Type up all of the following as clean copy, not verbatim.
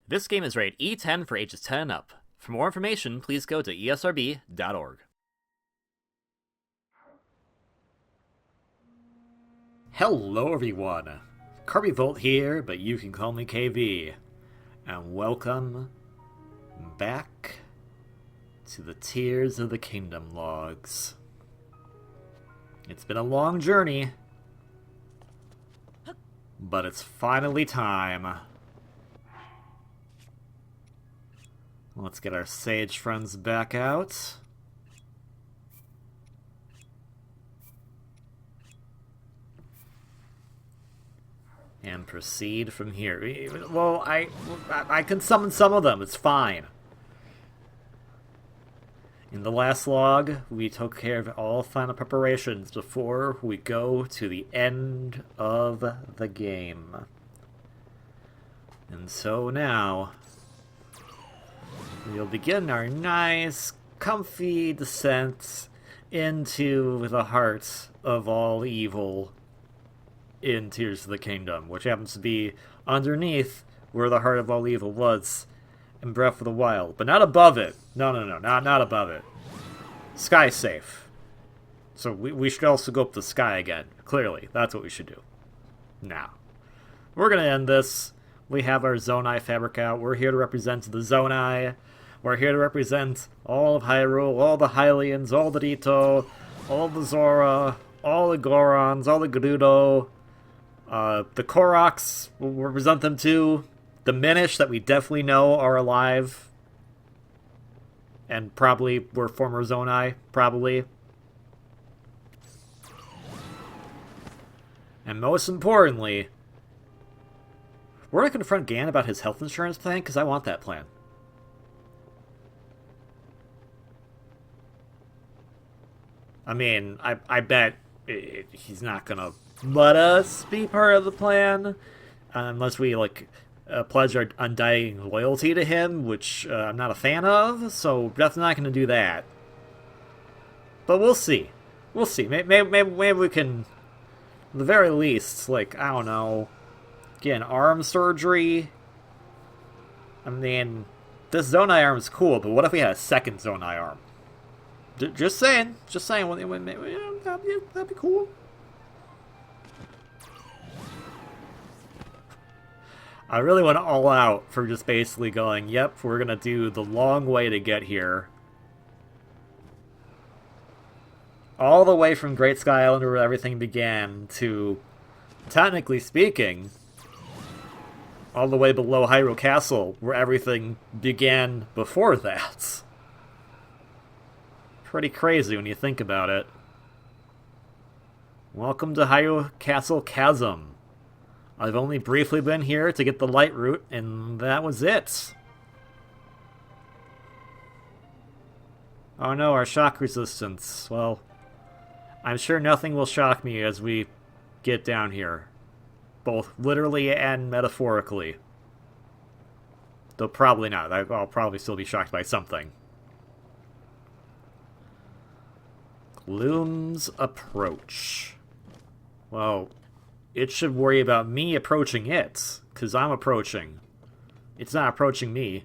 This game is rated E10 for ages 10 and up. For more information, please go to esrb.org. Hello everyone, Kirby Volt here, but you can call me KV, and welcome back to the Tears of the Kingdom logs. It's been a long journey, but it's finally time. Let's get our sage friends back out. And proceed from here. Well, I can summon some of them, it's fine. In the last log, we took care of all final preparations before we go to the end of the game. And so now, we'll begin our nice, comfy descent into the heart of all evil in Tears of the Kingdom, which happens to be underneath where the heart of all evil was in Breath of the Wild, but not above it. No, not above it. Sky's safe. So we should also go up the sky again. Clearly, that's what we should do. Now, we're going to end this. We have our Zonai fabric out. We're here to represent the Zonai. We're here to represent all of Hyrule, all the Hylians, all the Rito, all the Zora, all the Gorons, all the Gerudo. The Koroks, we'll represent them too. The Minish that we definitely know are alive. And probably were former Zonai, probably. And most importantly, we're going to confront Gan about his health insurance plan, because I want that plan. I mean, I bet he's not going to let us be part of the plan unless we, like, pledge our undying loyalty to him, which I'm not a fan of, so definitely not going to do that. But we'll see. We'll see. Maybe we can, at the very least, like, I don't know, get an arm surgery. I mean, this Zonai arm is cool, but what if we had a second Zonai arm? Just saying. That'd be cool. I really went all out for just basically going, yep, we're going to do the long way to get here. All the way from Great Sky Island where everything began to, technically speaking, all the way below Hyrule Castle where everything began before that. Pretty crazy when you think about it. Welcome to Hyrule Castle Chasm. I've only briefly been here to get the light route, and that was it. Oh no, our shock resistance. Well, I'm sure nothing will shock me as we get down here. Both literally and metaphorically. Though probably not. I'll probably still be shocked by something. Gloom's approach. Well, it should worry about me approaching it, because I'm approaching. It's not approaching me.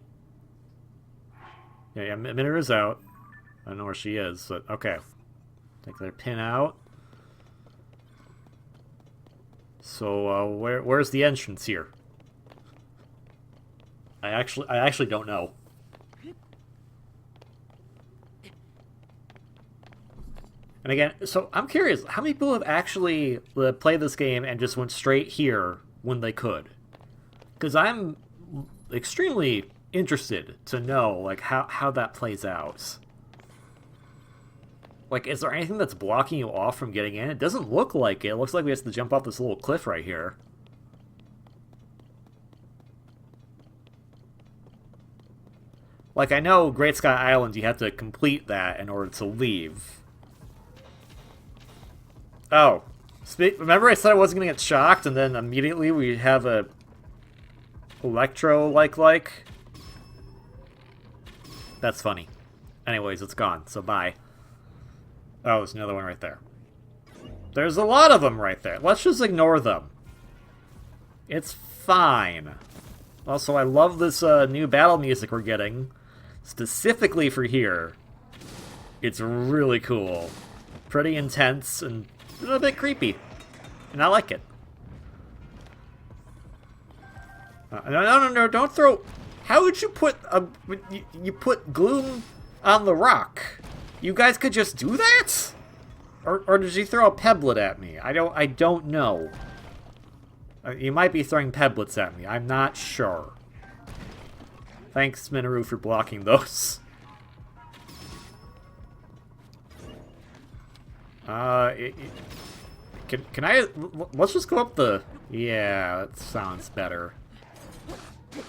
Yeah, Minera's out. I don't know where she is, but okay. Take their pin out. So, where's the entrance here? I actually don't know. And again, so I'm curious, how many people have actually played this game and just went straight here when they could? Because I'm extremely interested to know, like, how that plays out. Like, is there anything that's blocking you off from getting in? It doesn't look like it. It looks like we have to jump off this little cliff right here. Like, I know Great Sky Island, you have to complete that in order to leave. Oh, remember I said I wasn't going to get shocked, and then immediately we have a Electro-like? That's funny. Anyways, it's gone, so bye. Oh, there's another one right there. There's a lot of them right there. Let's just ignore them. It's fine. Also, I love this new battle music we're getting, specifically for here. It's really cool. Pretty intense and a little bit creepy. And I like it. No, don't throw... How would you put a... You put gloom on the rock? You guys could just do that? Or did you throw a pebblet at me? I don't know. You might be throwing pebblets at me. I'm not sure. Thanks, Minoru, for blocking those. Can I... Let's just go up the... Yeah, that sounds better.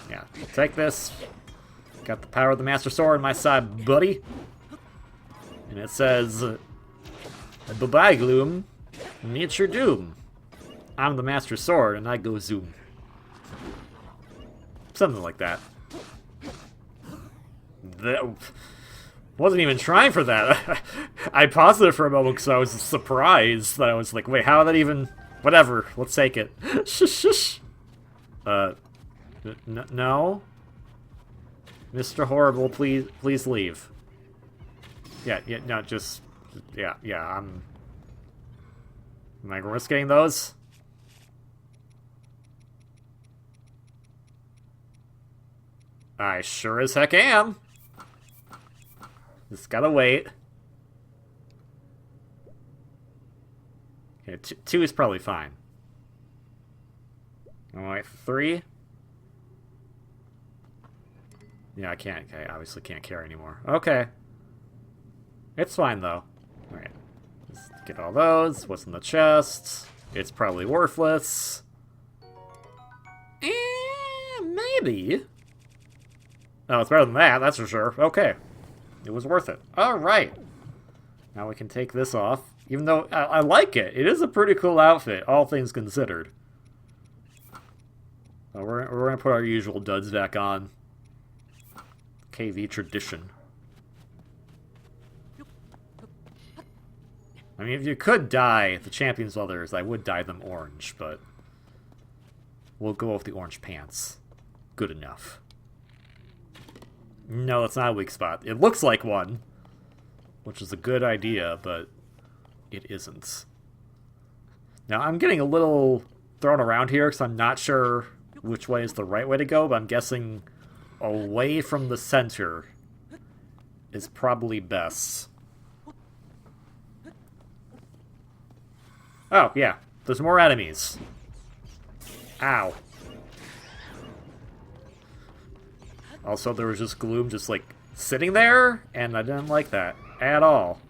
Yeah, take this. Got the power of the Master Sword on my side, buddy. And it says... Bye-bye, Gloom. Meet your doom. I'm the Master Sword, and I go zoom. Something like that. Wasn't even trying for that. I paused it for a moment because I was surprised that I was like, wait, how did that even... Whatever, let's take it. Shush. No? Mr. Horrible, please leave. Yeah, no, just... Yeah, Am I risking those? I sure as heck am. Just gotta wait. Okay, 2 is probably fine. Alright, 3. Yeah, I obviously can't carry anymore. Okay. It's fine, though. Alright. Let's get all those. What's in the chest? It's probably worthless. Maybe. Oh, it's better than that, that's for sure. Okay. It was worth it. Alright. Now we can take this off. Even though I like it. It is a pretty cool outfit, all things considered. We're going to put our usual duds back on. KV tradition. I mean, if you could dye the Champion's Leathers, I would dye them orange, but... We'll go with the orange pants. Good enough. No, that's not a weak spot. It looks like one, which is a good idea, but it isn't. Now, I'm getting a little thrown around here because I'm not sure which way is the right way to go, but I'm guessing away from the center is probably best. Oh, yeah. There's more enemies. Ow. Also, there was just gloom just, like, sitting there, and I didn't like that at all.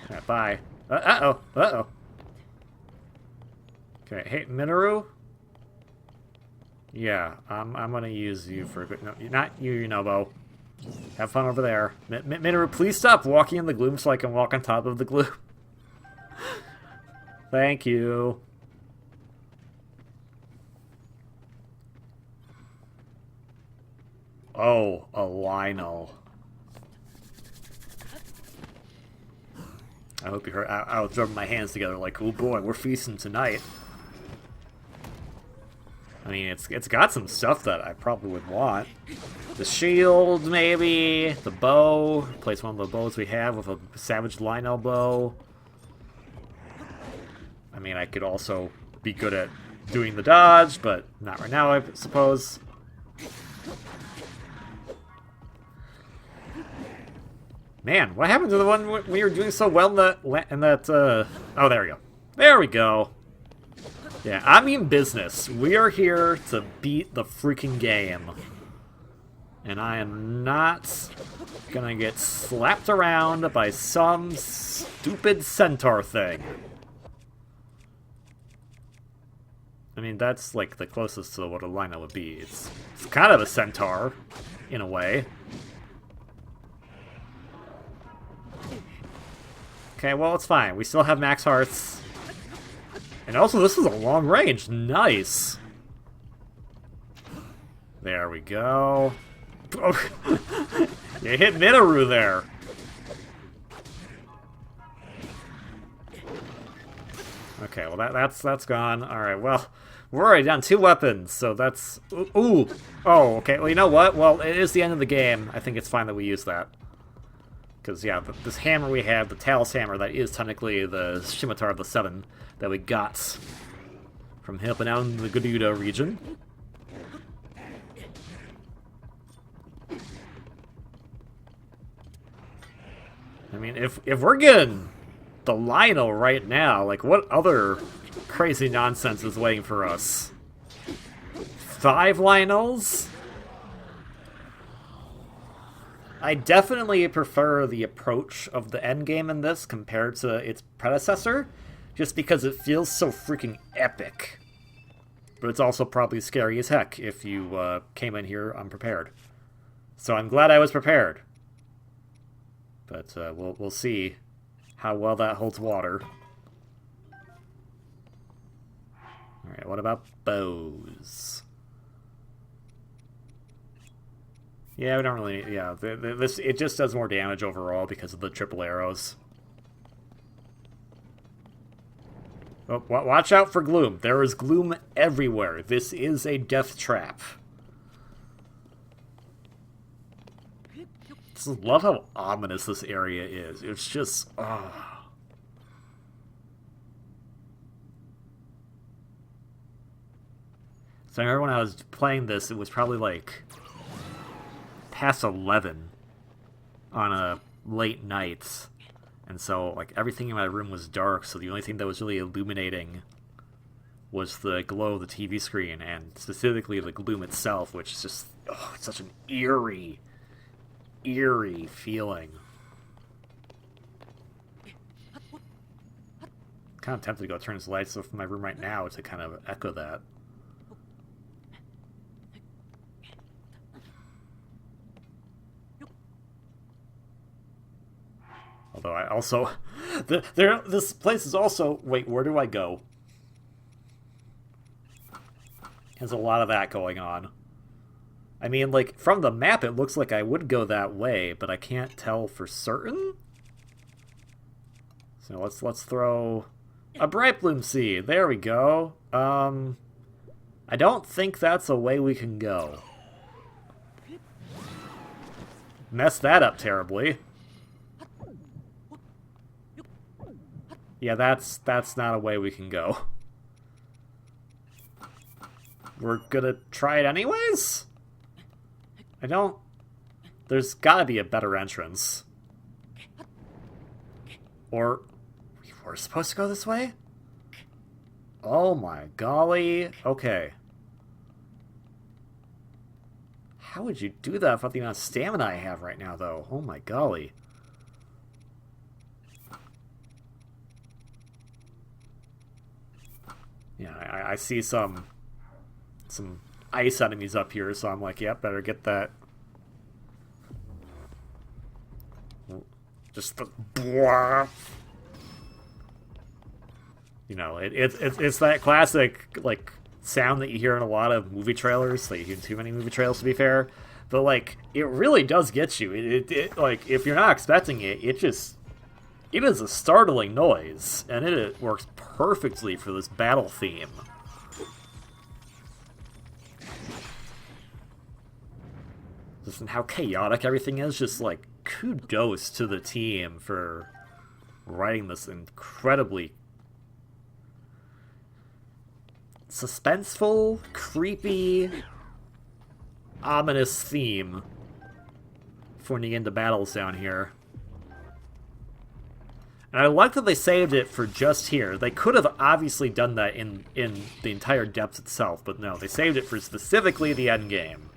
Right, bye. Uh-oh. Okay, hey, Minoru? Yeah, I'm gonna use you for a bit. No, not you, Yunobo. Have fun over there. Minoru, please stop walking in the gloom so I can walk on top of the gloom. Thank you. Oh, a Lionel. I hope you heard. I was rubbing my hands together like, oh boy, we're feasting tonight. I mean, it's got some stuff that I probably would want. The shield, maybe. The bow. Replace one of the bows we have with a Savage Lionel bow. I mean, I could also be good at doing the dodge, but not right now, I suppose. Man, what happened to the one we were doing so well in that, oh, there we go. There we go. Yeah, I mean business. We are here to beat the freaking game. And I am not gonna get slapped around by some stupid centaur thing. I mean, that's like the closest to what a Lino would be. It's kind of a centaur, in a way. Okay, well, it's fine. We still have max hearts. And also, this is a long range. Nice. There we go. Oh, you hit Minoru there. Okay, well, that's gone. All right, well, We're already down 2 weapons, so that's... Ooh! Oh, okay. Well, you know what? Well, it is the end of the game. I think it's fine that we use that. Because, yeah, this hammer we have, the Talus Hammer, that is technically the Scimitar of the Seven that we got from helping out in the Gerudo region. I mean, if we're getting the Lionel right now, like, what other crazy nonsense is waiting for us? 5 Lionels? I definitely prefer the approach of the endgame in this compared to its predecessor, just because it feels so freaking epic. But it's also probably scary as heck if you came in here unprepared. So I'm glad I was prepared. But we'll see how well that holds water. Alright, what about bows? Yeah, we don't really... Yeah, this it just does more damage overall because of the triple arrows. Oh, watch out for gloom. There is gloom everywhere. This is a death trap. Just love how ominous this area is. It's just... Oh. So I remember when I was playing this, it was probably like past 11 on a late night. And so, like, everything in my room was dark, so the only thing that was really illuminating was the glow of the TV screen, and specifically the gloom itself, which is just, oh, it's such an eerie feeling. Kind of tempted to go turn his lights off in my room right now to kind of echo that. Although I also... this place is also... Wait, where do I go? There's a lot of that going on. I mean, like, from the map it looks like I would go that way, but I can't tell for certain? So let's throw a Bright Bloom Seed. There we go. I don't think that's a way we can go. Messed that up terribly. Yeah, that's not a way we can go. We're gonna try it anyways? I don't... There's gotta be a better entrance. Or... We were supposed to go this way? Oh my golly. Okay. How would you do that without the amount of stamina I have right now, though? Oh my golly. Yeah, I see some ice enemies up here, so I'm like, yep, better get that. Just the... You know, it's that classic, like, sound that you hear in a lot of movie trailers. Like, you hear too many movie trailers, to be fair. But, like, it really does get you. It like, if you're not expecting it, it is a startling noise, and it works perfectly for this battle theme. Just in how chaotic everything is, just like, kudos to the team for writing this incredibly suspenseful, creepy, ominous theme for the end of battles down here. And I like that they saved it for just here. They could have obviously done that in the entire depths itself, but no, they saved it for specifically the end game.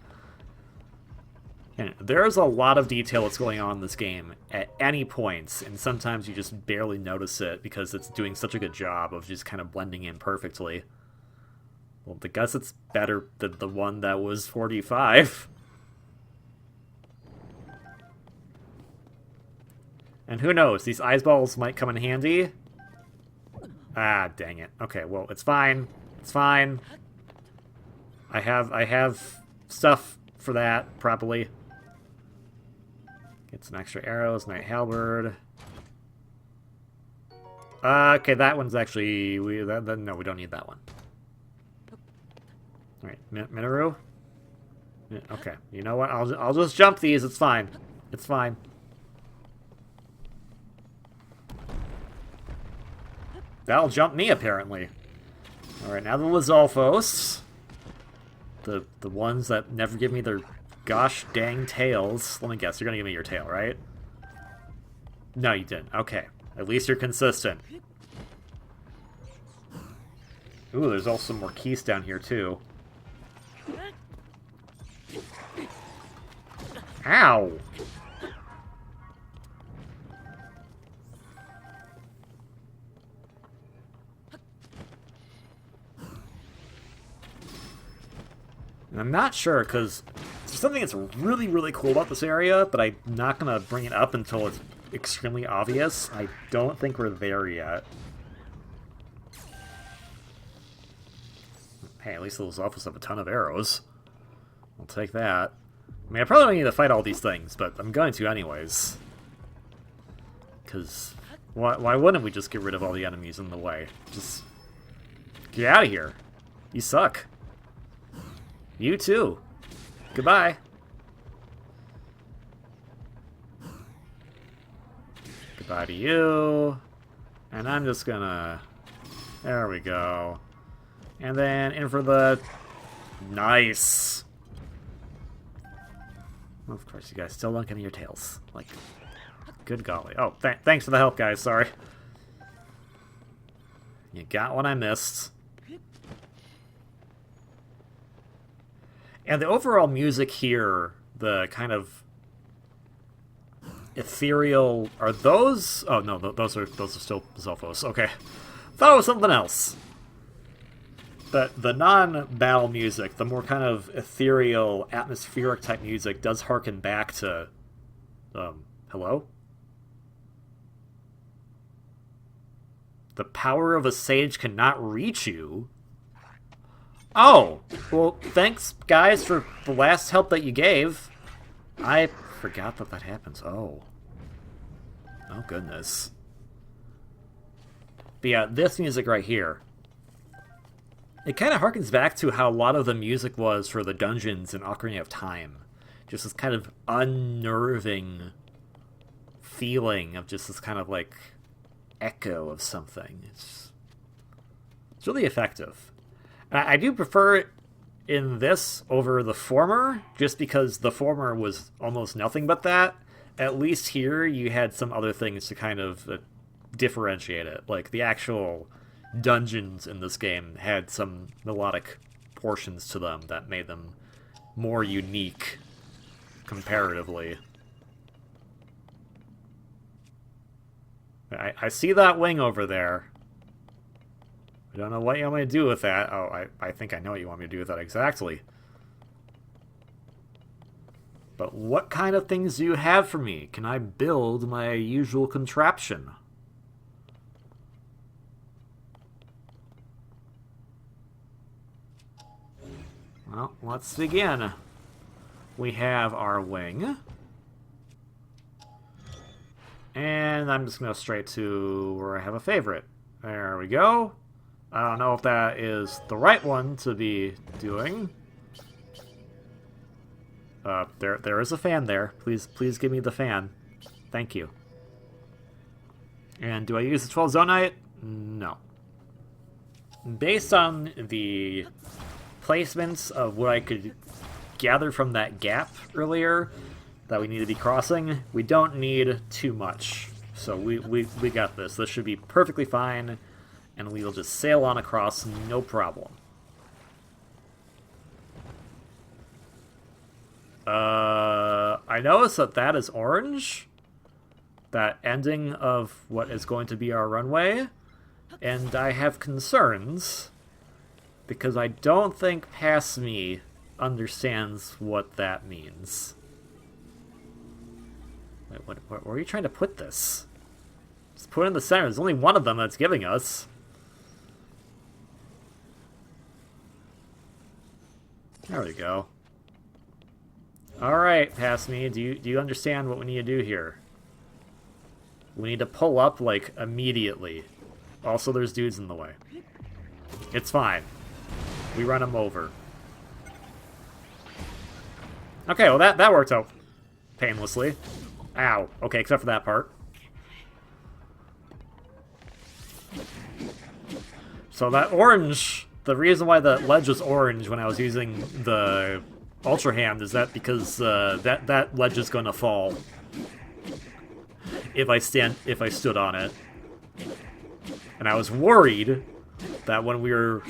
And there's a lot of detail that's going on in this game at any points, and sometimes you just barely notice it because it's doing such a good job of just kind of blending in perfectly. Well, I guess it's better than the one that was 45. And who knows, these ice balls might come in handy. Ah, dang it. Okay, well, it's fine. It's fine. I have stuff for that, probably. Get some extra arrows, Knight Halberd. Okay, that one's actually... no, we don't need that one. Alright, Minoru? Okay, you know what? I'll just jump these. It's fine. It's fine. That'll jump me, apparently. Alright, now the Lizalfos. The ones that never give me their gosh dang tails. Let me guess, you're gonna give me your tail, right? No, you didn't. Okay. At least you're consistent. Ooh, there's also some more keys down here, too. Ow! And I'm not sure, because there's something that's really, really cool about this area, but I'm not going to bring it up until it's extremely obvious. I don't think we're there yet. Hey, at least those officers have a ton of arrows. I'll take that. I mean, I probably don't need to fight all these things, but I'm going to anyways. Because why wouldn't we just get rid of all the enemies in the way? Just get out of here. You suck. You too. Goodbye. Goodbye to you. And I'm just gonna... There we go. And then in for the... Nice. Of course, you guys still don't give me your tails. Like, good golly. Oh, thanks for the help, guys. Sorry. You got what I missed. And the overall music here, the kind of ethereal... Are those... Oh, no, those are still Zelfos. Okay. Thought it was something else. But the non-battle music, the more kind of ethereal, atmospheric type music, does harken back to... hello? The power of a sage cannot reach you? Oh! Well, thanks, guys, for the last help that you gave. I forgot that happens. Oh. Oh, goodness. But yeah, this music right here. It kind of harkens back to how a lot of the music was for the dungeons in Ocarina of Time. Just this kind of unnerving feeling of just this kind of, like, echo of something. It's really effective. And I do prefer it in this over the former, just because the former was almost nothing but that. At least here, you had some other things to kind of differentiate it. Like, the actual dungeons in this game had some melodic portions to them that made them more unique comparatively. I see that wing over there. I don't know what you want me to do with that. Oh, I think I know what you want me to do with that exactly. But what kind of things do you have for me? Can I build my usual contraption? Well, let's begin. We have our wing. And I'm just going to go straight to where I have a favorite. There we go. I don't know if that is the right one to be doing. There is a fan there. Please give me the fan. Thank you. And do I use the 12 Zonite? No. Based on the placements of what I could gather from that gap earlier that we need to be crossing, we don't need too much. So we got this. This should be perfectly fine, and we will just sail on across, no problem. I noticed that is orange. That ending of what is going to be our runway. And I have concerns, because I don't think Past Me understands what that means. Wait, where are you trying to put this? Just put it in the center. There's only one of them that's giving us. There we go. Alright, Past Me, do you understand what we need to do here? We need to pull up, like, immediately. Also, there's dudes in the way. It's fine. We run them over. Okay, well that worked out painlessly. Ow. Okay, except for that part. So that orange, the reason why the ledge was orange when I was using the Ultra Hand is that because that ledge is going to fall if I stood on it. And I was worried that when we were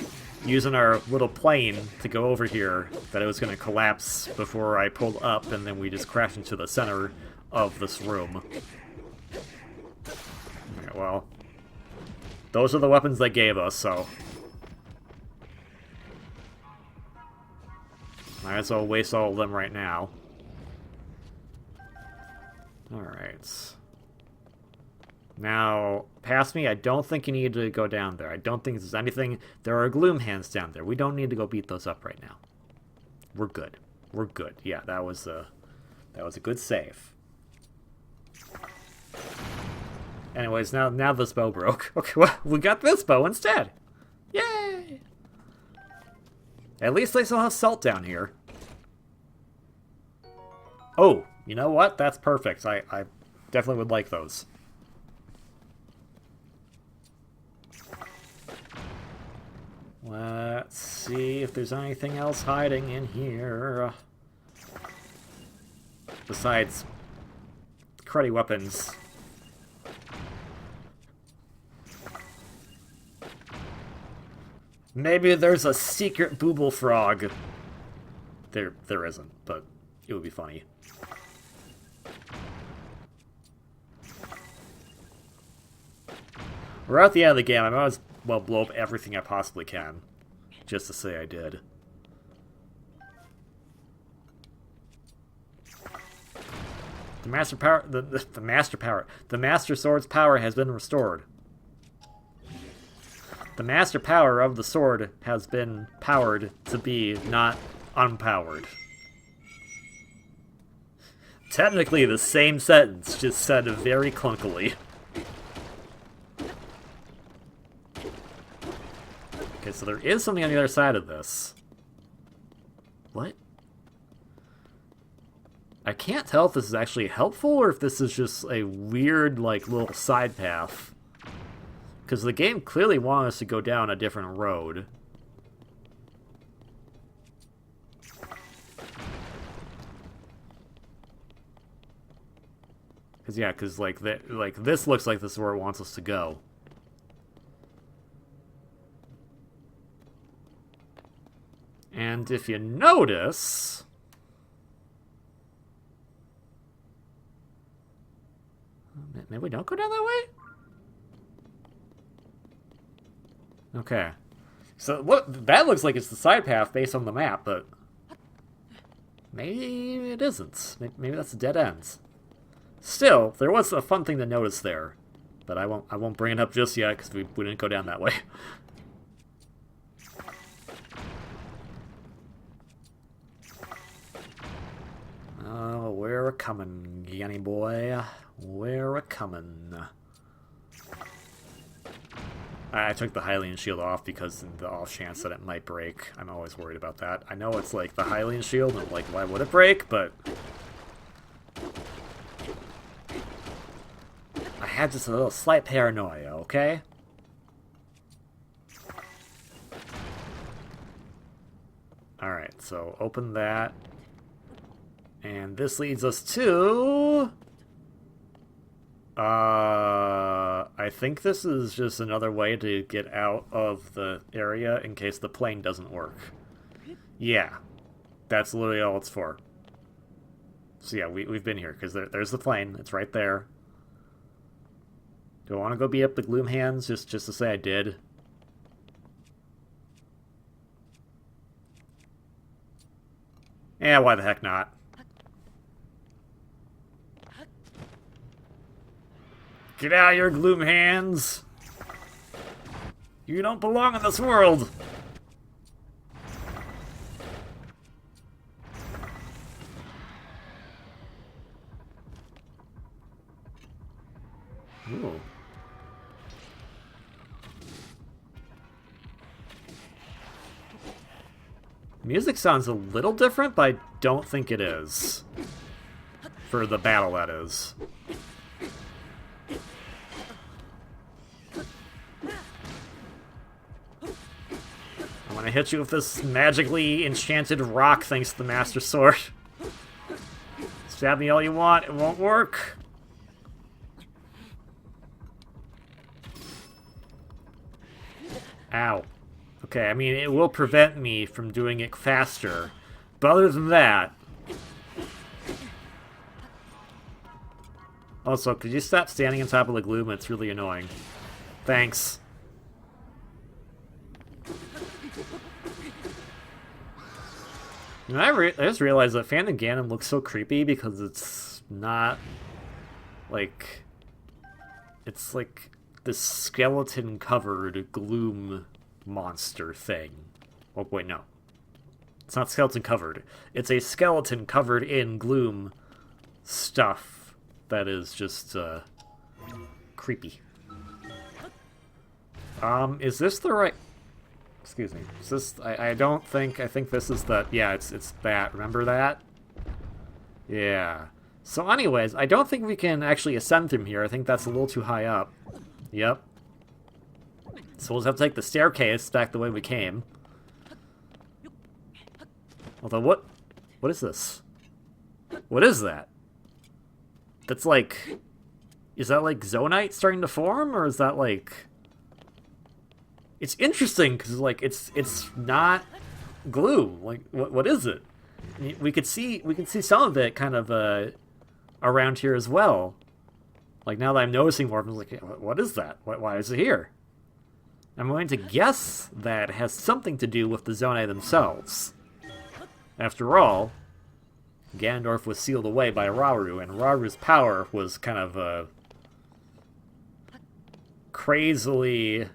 using our little plane to go over here, that it was going to collapse before I pulled up, and then we just crashed into the center of this room. Okay, well, those are the weapons they gave us, so might as well waste all of them right now. Alright. Now, past me, I don't think you need to go down there. I don't think there's anything... There are gloom hands down there. We don't need to go beat those up right now. We're good. We're good. Yeah, that was a good save. Anyways, now this bow broke. Okay, well, we got this bow instead. Yay! At least they still have salt down here. Oh, you know what? That's perfect. I definitely would like those. Let's see if there's anything else hiding in here. Besides cruddy weapons. Maybe there's a secret booble frog. There isn't, but it would be funny. We're at the end of the game. I might as well blow up everything I possibly can, just to say I did. The Master Sword's power has been restored. The Master Power of the sword has been powered to be not unpowered. Technically the same sentence, just said very clunkily. Okay, so there is something on the other side of this. What? I can't tell if this is actually helpful or if this is just a weird, like, little side path. Because the game clearly wanted us to go down a different road. Because, yeah, because, like, this looks like this is where it wants us to go. And if you notice... Maybe we don't go down that way? Okay. So, look, that looks like it's the side path based on the map, but... maybe it isn't. Maybe that's a dead end. Still, there was a fun thing to notice there. But I won't bring it up just yet, because we didn't go down that way. Oh, we're a-comin', Yanny boy. We're a-comin'. I took the Hylian shield off because the off chance that it might break. I'm always worried about that. I know it's like the Hylian shield, and like, why would it break? But I had just a little slight paranoia, okay? Alright, so open that. And this leads us to... I think this is just another way to get out of the area in case the plane doesn't work. Yeah, that's literally all it's for. So yeah, we've been here, because there's the plane. It's right there. Do I want to go beat up the Gloom Hands just to say I did? Yeah, why the heck not? Get out of here, Gloom Hands! You don't belong in this world! Ooh. Music sounds a little different, but I don't think it is. For the battle, that is. I'm gonna hit you with this magically enchanted rock thanks to the Master Sword. Stab me all you want, it won't work. Ow. Okay, I mean, it will prevent me from doing it faster. But other than that... Also, could you stop standing on top of the gloom? It's really annoying. Thanks. And I just realized that Phantom Ganon looks so creepy because it's not... like... It's like this skeleton-covered gloom monster thing. Oh, wait, no. It's not skeleton-covered. It's a skeleton covered in gloom stuff that is just, creepy. Is this the right... Excuse me. Is this... I don't think... I think this is the... Yeah, it's that. Remember that? Yeah. So anyways, I don't think we can actually ascend from here. I think that's a little too high up. Yep. So we'll just have to take the staircase back the way we came. Although, what is this? What is that? That's like... Is that like Zonite starting to form? Or is that like... It's interesting, because like, it's not glue. Like, what is it? We can see some of it kind of around here as well. Like, now that I'm noticing more, I'm like, what is that? Why is it here? I'm going to guess that it has something to do with the Zonai themselves. After all, Ganondorf was sealed away by Rauru, and Rauru's power was kind of crazily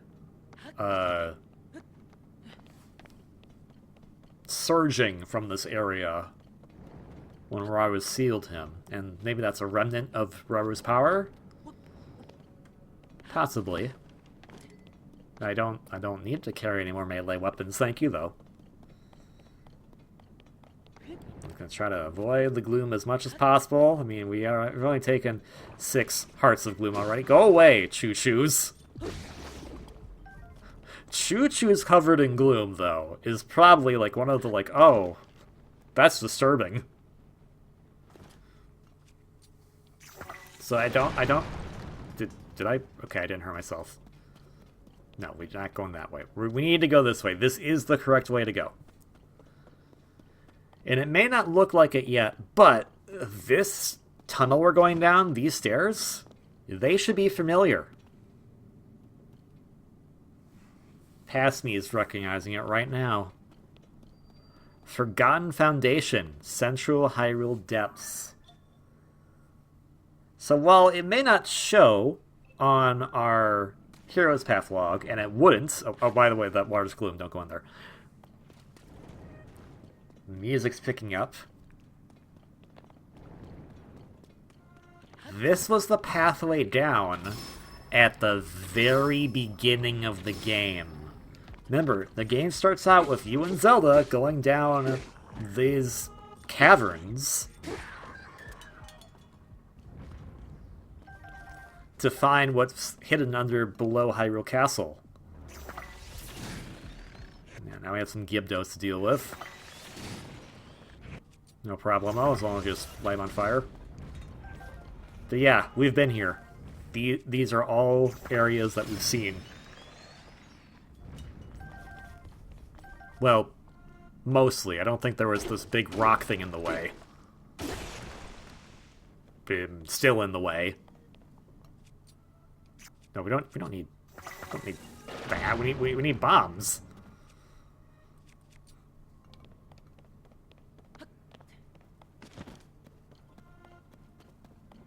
surging from this area when Rauru sealed him. And maybe that's a remnant of Rauru's power? Possibly. I don't need to carry any more melee weapons, thank you, though. I'm gonna try to avoid the gloom as much as possible. I mean, we've only taken 6 hearts of gloom already. Go away, Choo-Choos! Choo-Choo's covered in gloom, though, is probably, like, one of the, like, oh, that's disturbing. So I don't... Did I? Okay, I didn't hurt myself. No, we're not going that way. We need to go this way. This is the correct way to go. And it may not look like it yet, but this tunnel we're going down, these stairs, they should be familiar. Past me is recognizing it right now. Forgotten Foundation, Central Hyrule Depths. So while it may not show on our Hero's Path log, and it wouldn't... Oh, by the way, that water's gloom, don't go in there. Music's picking up. This was the pathway down at the very beginning of the game. Remember, the game starts out with you and Zelda going down these caverns to find what's hidden below Hyrule Castle. Yeah, now we have some Gyarados to deal with. No problemo, as long as you just light them on fire. But yeah, we've been here. These are all areas that we've seen. Well, mostly. I don't think there was this big rock thing in the way. Still in the way. No, we don't need that. We need bombs.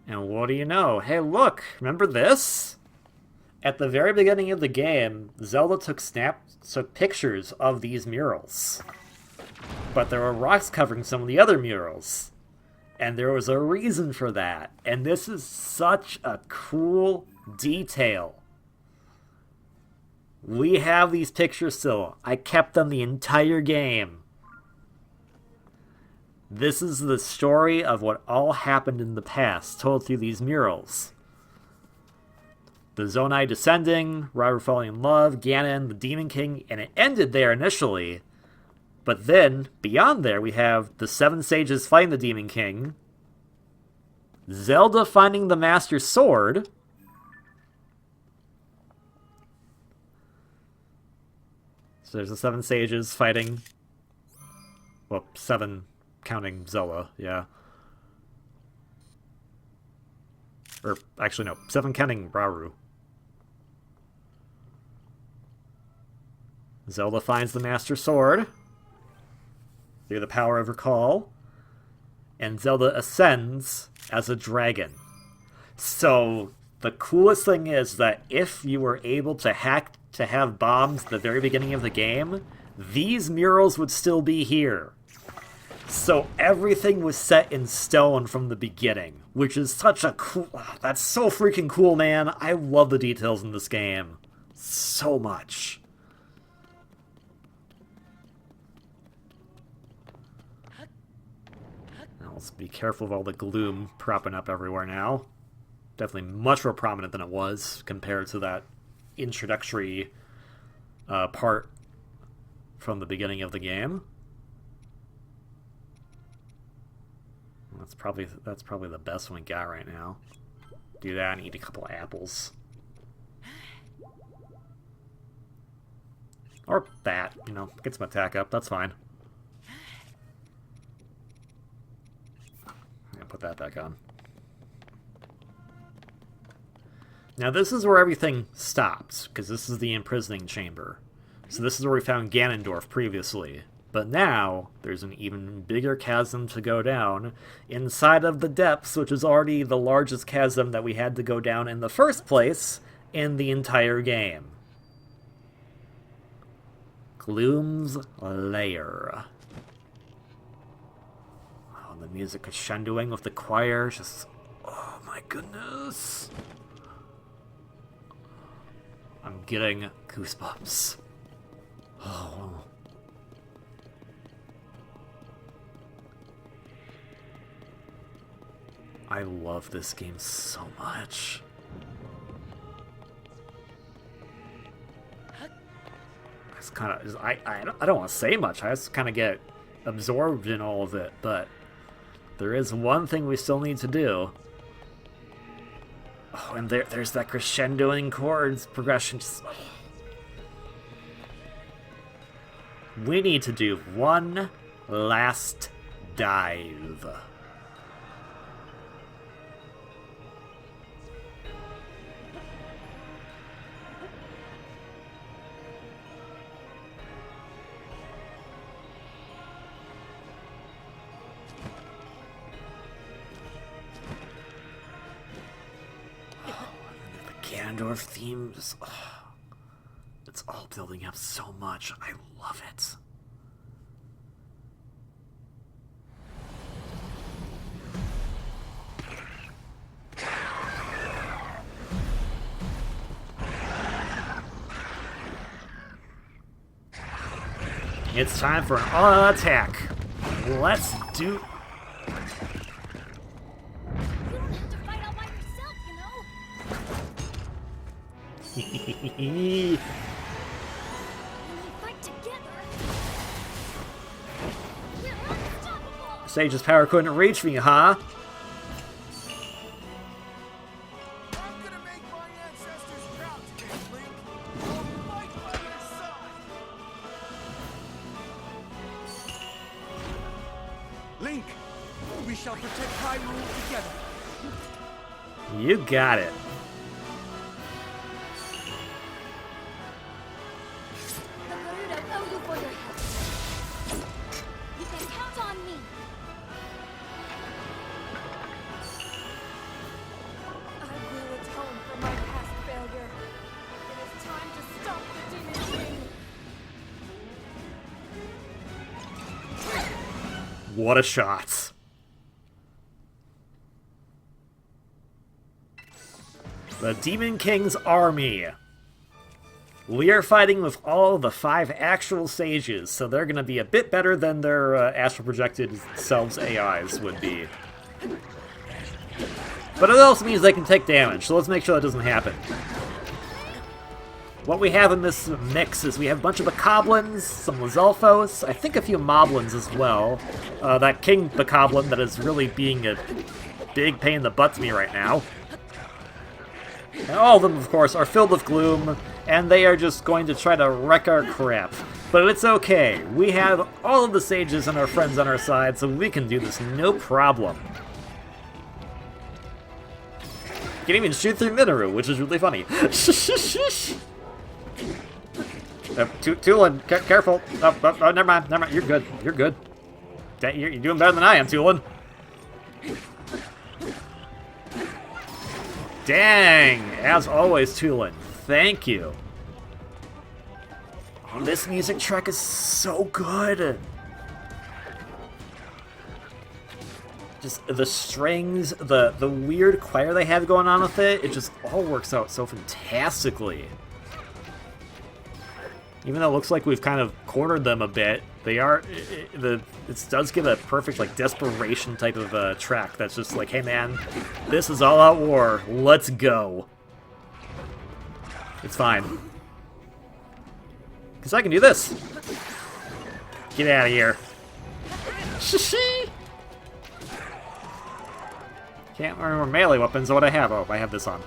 And what do you know? Hey, look! Remember this? At the very beginning of the game, Zelda took pictures of these murals. But there were rocks covering some of the other murals. And there was a reason for that. And this is such a cool detail. We have these pictures still. I kept them the entire game. This is the story of what all happened in the past, told through these murals. The Zonai descending, Rauru falling in love, Ganon, the Demon King, and it ended there initially. But then, beyond there, we have the 7 sages fighting the Demon King, Zelda finding the Master Sword, so there's the 7 sages fighting, well, 7 counting Zelda, yeah. Or, actually, no, 7 counting Rauru. Zelda finds the Master Sword through the power of recall, and Zelda ascends as a dragon. So, the coolest thing is that if you were able to hack to have bombs at the very beginning of the game, these murals would still be here. So everything was set in stone from the beginning, which is such a cool... That's so freaking cool, man. I love the details in this game. So much. Now let's be careful of all the gloom propping up everywhere now. Definitely much more prominent than it was compared to that introductory part from the beginning of the game. That's probably the best one we got right now. Do that and eat a couple of apples. Or that, you know, get some attack up, that's fine. Yeah, put that back on. Now this is where everything stops, because this is the imprisoning chamber. So this is where we found Ganondorf previously. But now, there's an even bigger chasm to go down inside of the depths, which is already the largest chasm that we had to go down in the first place in the entire game. Gloom's Lair. Oh, the music crescendoing with the choir, just... Oh my goodness! I'm getting goosebumps. Oh... I love this game so much. It's kind of... I don't want to say much. I just kind of get absorbed in all of it, but there is one thing we still need to do. Oh, and there's that crescendoing chords progression. Just, oh. We need to do one last dive. Ganondorf themes, oh, it's all building up so much. I love it. It's time for an all-out attack. Let's do... Sage's power couldn't reach me, huh? I'm gonna make my ancestors proud today, Link. I'll fight by your side. Link, we shall protect Hyrule together. You got it. What a shot. The Demon King's army. We are fighting with all the 5 actual sages, so they're going to be a bit better than their astral projected selves AIs would be. But it also means they can take damage, so let's make sure that doesn't happen. What we have in this mix is we have a bunch of Bokoblins, some Lizalfos, I think a few Moblins as well. That King Bokoblin that is really being a big pain in the butt to me right now. And all of them, of course, are filled with gloom, and they are just going to try to wreck our crap. But it's okay. We have all of the sages and our friends on our side, so we can do this no problem. You can even shoot through Minoru, which is really funny. Tulin, careful. Oh, never mind. You're good. You're good. You're doing better than I am, Tulin. Dang! As always, Tulin. Thank you. Oh, this music track is so good. Just the strings, the weird choir they have going on with it, it just all works out so fantastically. Even though it looks like we've kind of cornered them a bit, they are it does give a perfect like desperation type of track that's just like, hey man, this is all out war. Let's go. It's fine. Cause I can do this. Get out of here. Shishi. Can't remember melee weapons or what I have. Oh, I have this on.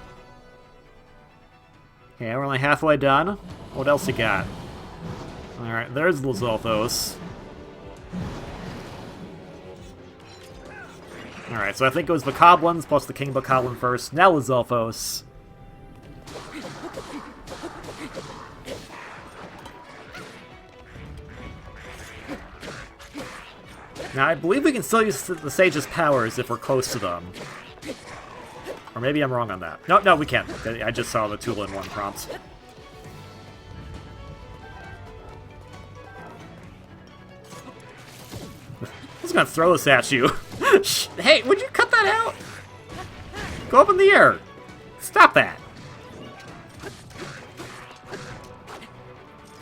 Okay, we're only halfway done. What else you got? Alright, there's Lizalfos. Alright, so I think it was Bokoblins plus the King Bokoblin first, now Lizalfos. Now, I believe we can still use the Sage's powers if we're close to them. Or maybe I'm wrong on that. No, we can't. I just saw the 2-in-1 prompts. I was gonna throw this at you. Hey, would you cut that out? Go up in the air. Stop that.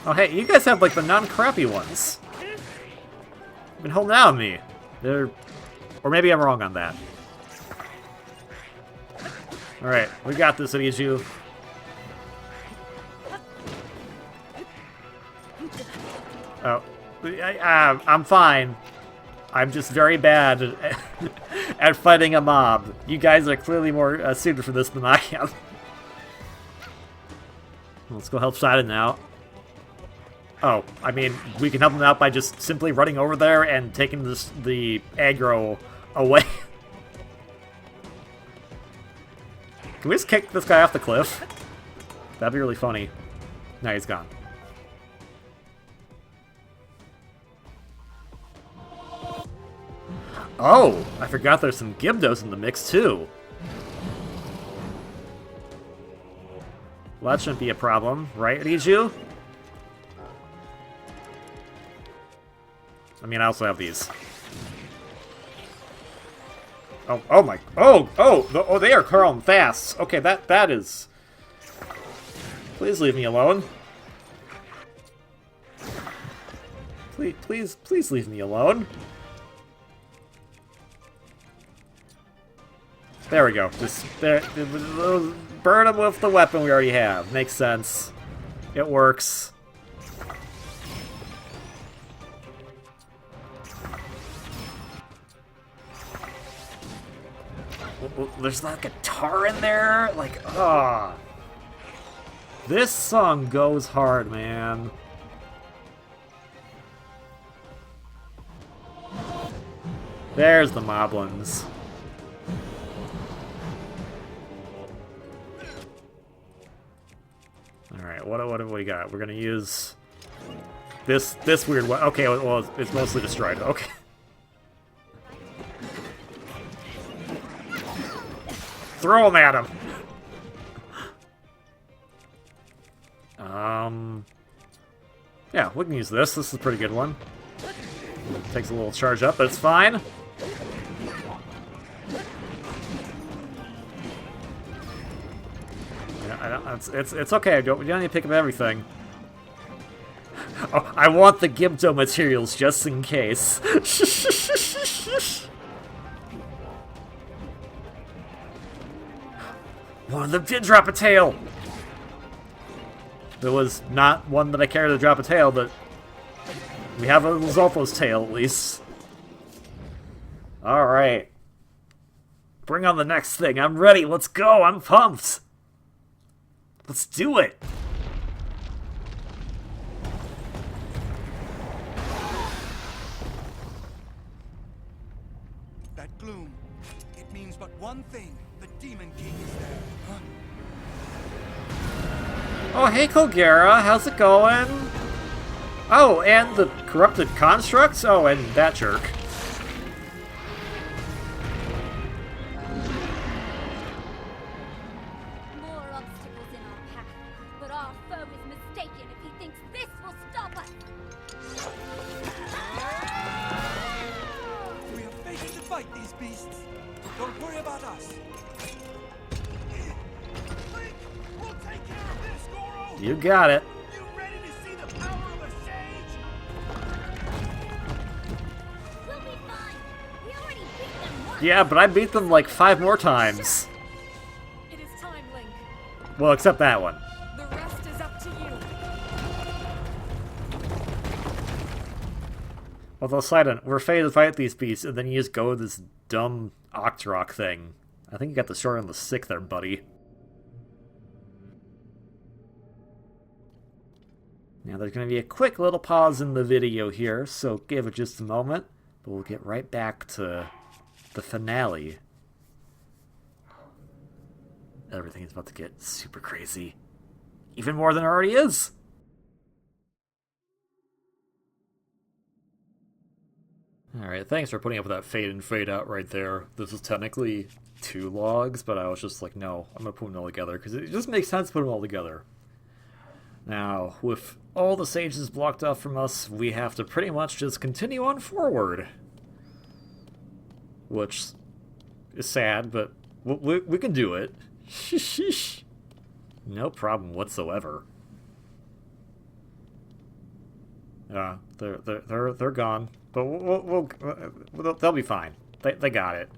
Oh, hey, you guys have like the non-crappy ones. You've been holding out on me. They're... Or maybe I'm wrong on that. Alright, we got this, Riju. Oh. I'm fine. I'm just very bad at fighting a mob. You guys are clearly more suited for this than I am. Let's go help Sidon out. Oh, I mean, we can help him out by just simply running over there and taking the aggro away. Can we just kick this guy off the cliff? That'd be really funny. Now he's gone. Oh, I forgot there's some Gibdos in the mix, too. Well, that shouldn't be a problem, right, Riju? I mean, I also have these. Oh my... Oh, they are curling fast. Okay, that is... Please leave me alone. Please leave me alone. There we go. Just burn them with the weapon we already have. Makes sense. It works. There's like a guitar in there. Like, ah. This song goes hard, man. There's the Moblins. Alright, what have we got? We're gonna use this weird one. Okay, well, it's mostly destroyed. Okay. Throw him at him! Yeah, we can use this. This is a pretty good one. It takes a little charge up, but it's fine. I don't, it's okay. You don't need to pick up everything. Oh, I want the Gibdo materials just in case. One of them did drop a tail. There was not one that I cared to drop a tail, but we have a Lizalfo's tail at least. All right. Bring on the next thing. I'm ready. Let's go. I'm pumped. Let's do it. That gloom, it means but one thing. The Demon King is there. Huh? Oh, hey, Kogera. How's it going? Oh, and the corrupted constructs? Oh, and that jerk. More obstacles in our path, but our foe is mistaken if he thinks this will stop us. We are fated to fight these beasts. Don't worry about us. Link, we'll take care of this, Goro. You got it. You ready to see the power of a sage? We'll be fine. We already beat them once. Yeah, but I beat them like 5 more times. It is time, Link. Well, except that one. The rest is up to you. Although, Sidon, we're fated to fight these beasts, and then you just go with this dumb Octorok thing. I think you got the short and the sick there, buddy. Now, there's going to be a quick little pause in the video here, so give it just a moment, but we'll get right back to the finale. Everything is about to get super crazy. Even more than it already is! Alright, thanks for putting up with that fade in, fade out right there. This is technically 2 logs, but I was just like, no, I'm gonna put them all together, because it just makes sense to put them all together. Now, with all the sages blocked off from us, we have to pretty much just continue on forward. Which is sad, but we can do it. Sheesh. No problem whatsoever. They're gone, but they'll be fine. They got it.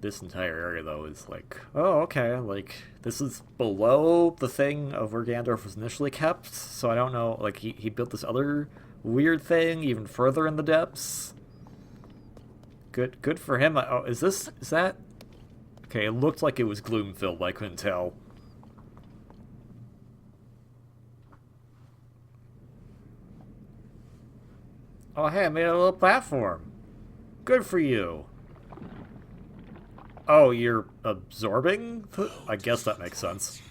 This entire area, though, is like, oh, okay, like, this is below the thing of where Gandalf was initially kept, so I don't know, like, he built this other weird thing even further in the depths. Good for him. Oh, is that? Okay, it looked like it was gloom-filled, I couldn't tell. Oh, hey, I made a little platform. Good for you. Oh, you're absorbing? I guess that makes sense.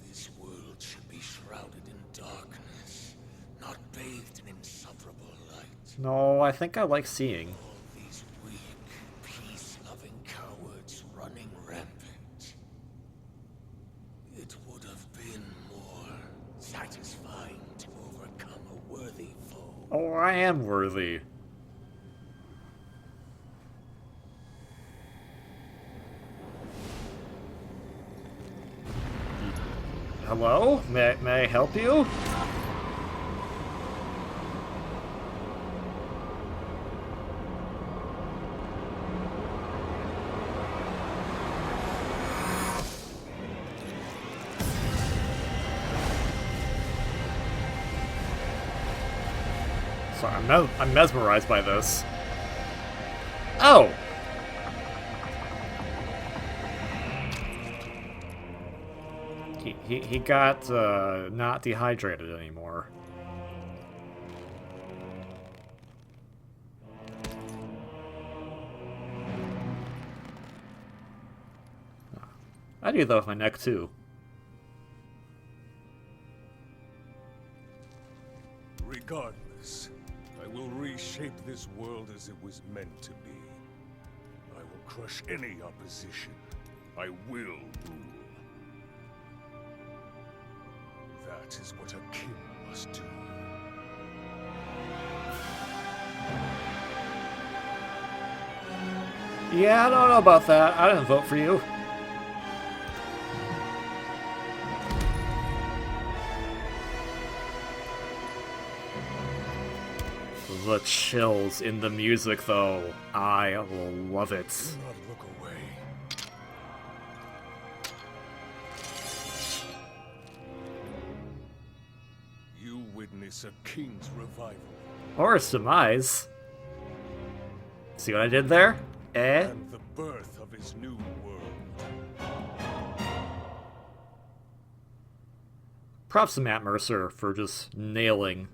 This world should be shrouded in darkness, not bathed in insufferable light. No, I think I like seeing. All these weak, peace-loving cowards running rampant. It would have been more satisfying to overcome a worthy foe. Oh, I am worthy. Hello? May I help you? Sorry, I'm mesmerized by this. Oh! He got not dehydrated anymore. I do that with my neck too. Regardless, I will reshape this world as it was meant to be. I will crush any opposition. I will rule. That is what a king must do. Yeah, I don't know about that. I didn't vote for you. The chills in the music, though. I love it. Do not look away. You witness a king's revival. Or his demise. See what I did there? Eh? And the birth of his new world. Props to Matt Mercer for just nailing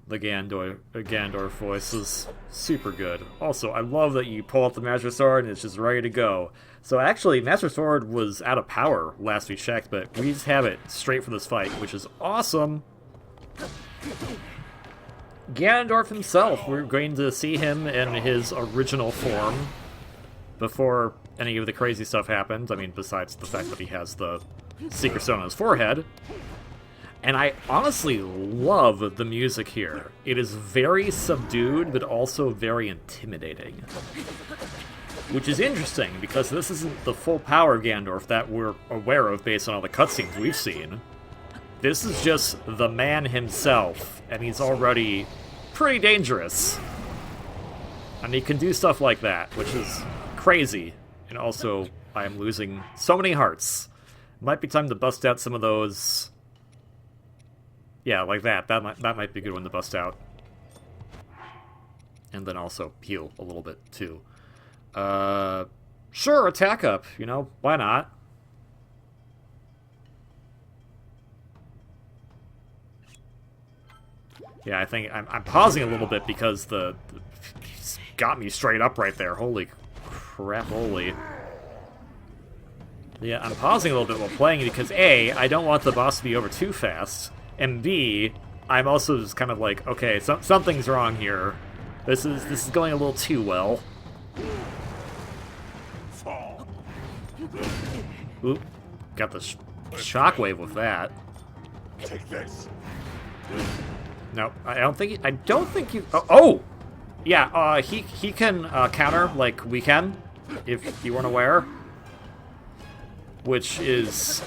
the Gandorf voice. Is super good. Also, I love that you pull out the Master Sword and it's just ready to go. So actually, Master Sword was out of power last we checked, but we just have it straight for this fight, which is awesome. Ganondorf himself, we're going to see him in his original form before any of the crazy stuff happened. I mean, besides the fact that he has the Secret Stone on his forehead. And I honestly love the music here. It is very subdued, but also very intimidating. Which is interesting, because this isn't the full power of Ganondorf that we're aware of based on all the cutscenes we've seen. This is just the man himself, and he's already pretty dangerous. And he can do stuff like that, which is crazy. And also, I am losing so many hearts. Might be time to bust out some of those... Yeah, like that. That might be a good one to bust out. And then also heal a little bit, too. Sure, attack up, you know, why not? Yeah, I think I'm pausing a little bit because he's got me straight up right there. Holy crap, holy. Yeah, I'm pausing a little bit while playing because A, I don't want the boss to be over too fast, and B, I'm also just kind of like, okay, something's wrong here. This is going a little too well. Oop, got the shockwave with that. Take this. No, I don't think you. Oh, yeah. He can counter like we can, if you weren't aware. Which is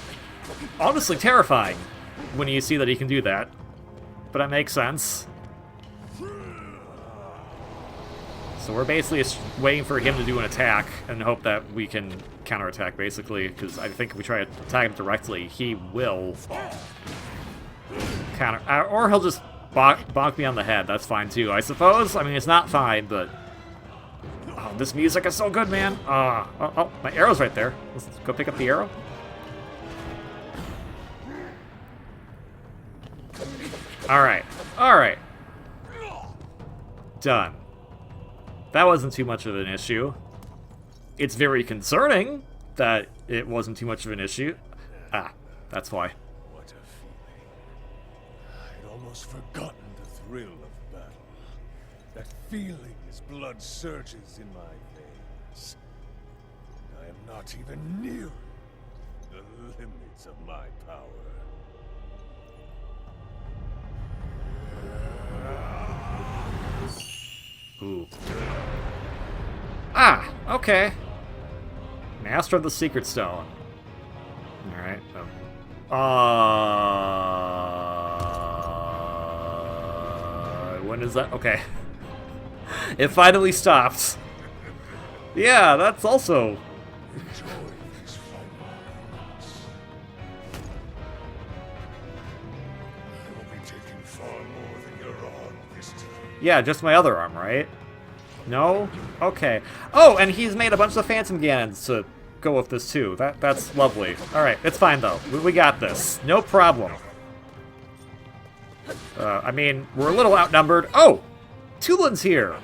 honestly terrifying when you see that he can do that. But it makes sense. So we're basically just waiting for him to do an attack and hope that we can counterattack, basically, because I think if we try to attack him directly, he will counter, or he'll just bonk me on the head. That's fine too, I suppose. I mean, it's not fine, but oh, this music is so good, man. Oh, my arrow's right there. Let's go pick up the arrow. All right. Done. That wasn't too much of an issue. It's very concerning that it wasn't too much of an issue. Ah, that's why. What a feeling. I'd almost forgotten the thrill of battle. That feeling as blood surges in my veins. I am not even near the limits of my power. Ooh. Ah, okay. Master of the Secret Stone. Alright. When is that? Okay. It finally stopped. Yeah, that's also... Enjoy these final moments. I will be taking far more than your arm this time. Yeah, just my other arm, right? No? Okay. Oh, and he's made a bunch of Phantom Ganons to go with this too. That's lovely. Alright, it's fine though. We got this. No problem. I mean, we're a little outnumbered. Oh! Tulin's here!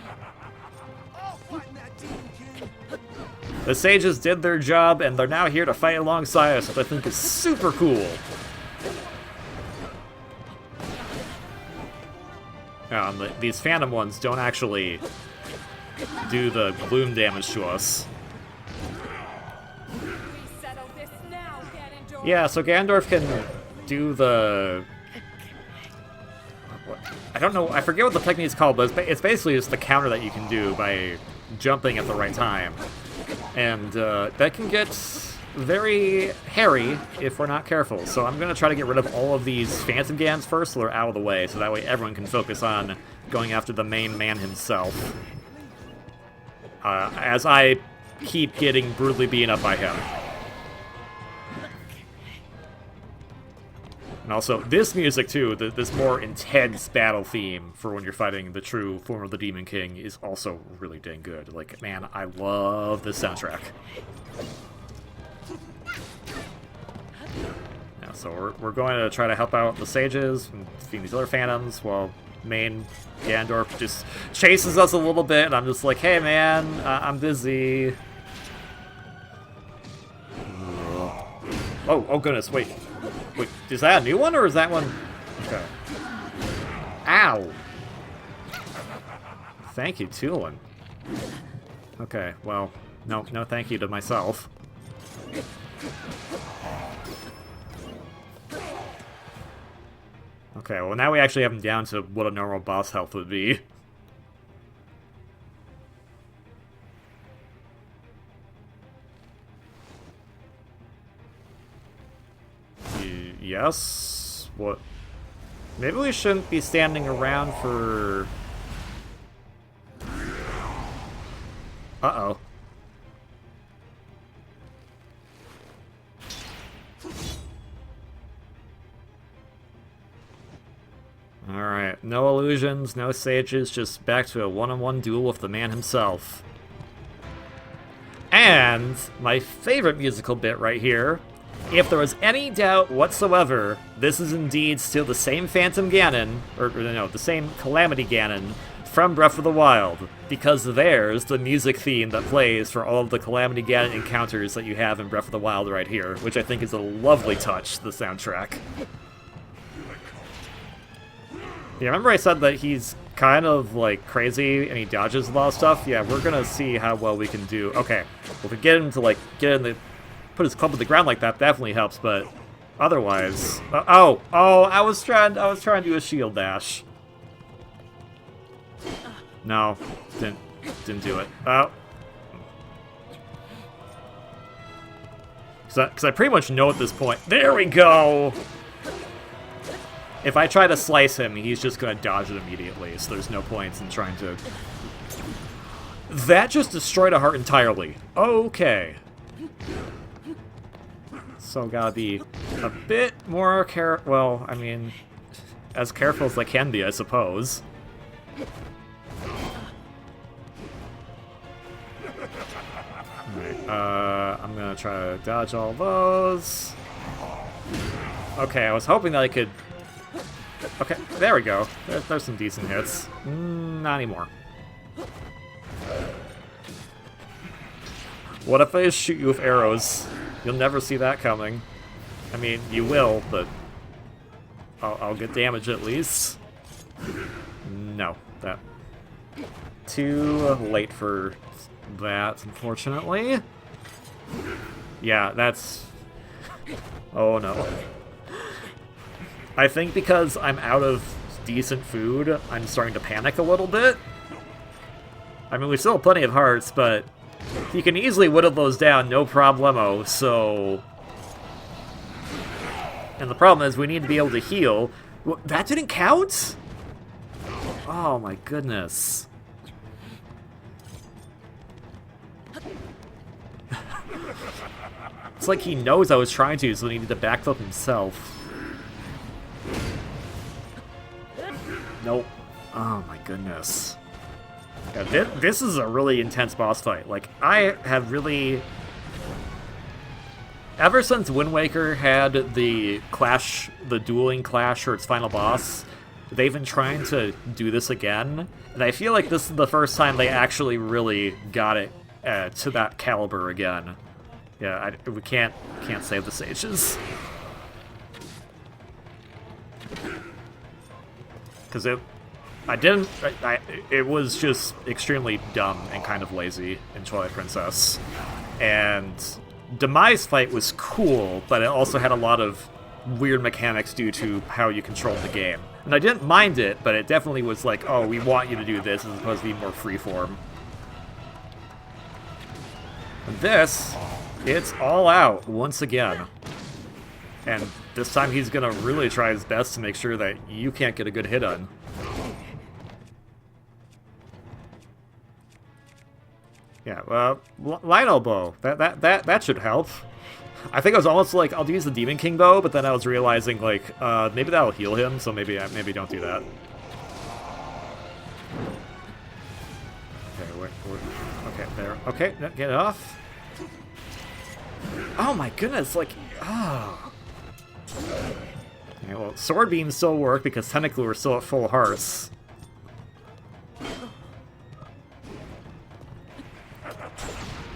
I'll find that demon king. The sages did their job, and they're now here to fight alongside us, which I think is super cool. These Phantom ones don't actually do the bloom damage to us. We settle this now, Ganondorf. Yeah, so Ganondorf can do the... I don't know, I forget what the technique is called, but it's basically just the counter that you can do by jumping at the right time. And that can get very hairy if we're not careful. So I'm going to try to get rid of all of these Phantom Gans first so they're out of the way, so that way everyone can focus on going after the main man himself. As I keep getting brutally beaten up by him. And also, this music, too, this more intense battle theme for when you're fighting the true form of the Demon King is also really dang good. Like, man, I love this soundtrack. Yeah, so we're going to try to help out the sages and defeat these other phantoms while main Ganondorf just chases us a little bit, and I'm just like, hey man, I'm busy. Oh goodness, wait, is that a new one, or is that one? Okay. Ow! Thank you, Tulin. Okay, well, no thank you to myself. Okay, well now we actually have him down to what a normal boss health would be. Yes? What? Maybe we shouldn't be standing around for... Uh-oh. Alright, no illusions, no sages, just back to a one-on-one duel with the man himself. And my favorite musical bit right here. If there was any doubt whatsoever, this is indeed still the same Phantom Ganon, or no, the same Calamity Ganon from Breath of the Wild, because there's the music theme that plays for all of the Calamity Ganon encounters that you have in Breath of the Wild right here, which I think is a lovely touch to the soundtrack. Yeah, remember I said that he's kind of, like, crazy and he dodges a lot of stuff? Yeah, we're gonna see how well we can do. Okay, well, if we get him to, like, put his club to the ground like that, definitely helps, but otherwise... I was trying to do a shield dash. No, didn't do it. Oh. Because I pretty much know at this point... There we go! If I try to slice him, he's just going to dodge it immediately, so there's no point in trying to... That just destroyed a heart entirely. Okay. So gotta be a bit more well, I mean, as careful as I can be, I suppose. Alright, I'm gonna try to dodge all those. Okay, I was hoping that I could... Okay, there we go. There's some decent hits. Not anymore. What if I just shoot you with arrows? You'll never see that coming. I mean, you will, but I'll get damage at least. No, that... Too late for that, unfortunately. Yeah, that's... Oh no. I think because I'm out of decent food, I'm starting to panic a little bit. I mean, we still have plenty of hearts, but you can easily whittle those down, no problemo, so... And the problem is we need to be able to heal. That didn't count? Oh my goodness. It's like he knows I was trying to, so he needed to backflip himself. Nope. Oh my goodness. Yeah, this is a really intense boss fight. Like, I have really... Ever since Wind Waker had the dueling clash for its final boss, they've been trying to do this again, and I feel like this is the first time they actually really got it to that caliber again. Yeah, we can't save the sages. Because it was just extremely dumb and kind of lazy in Twilight Princess. And Demise fight was cool, but it also had a lot of weird mechanics due to how you controlled the game. And I didn't mind it, but it definitely was like, oh, we want you to do this as opposed to be more freeform. This, it's all out once again. And this time he's gonna really try his best to make sure that you can't get a good hit on. Yeah, well, light elbow. That should help. I think I was almost like, I'll use the Demon King bow, but then I was realizing, like, maybe that'll heal him, so maybe don't do that. Okay, okay, there. Okay, get it off. Oh my goodness, like, oh. Okay, well, Sword Beams still work because technically we're still at full hearts.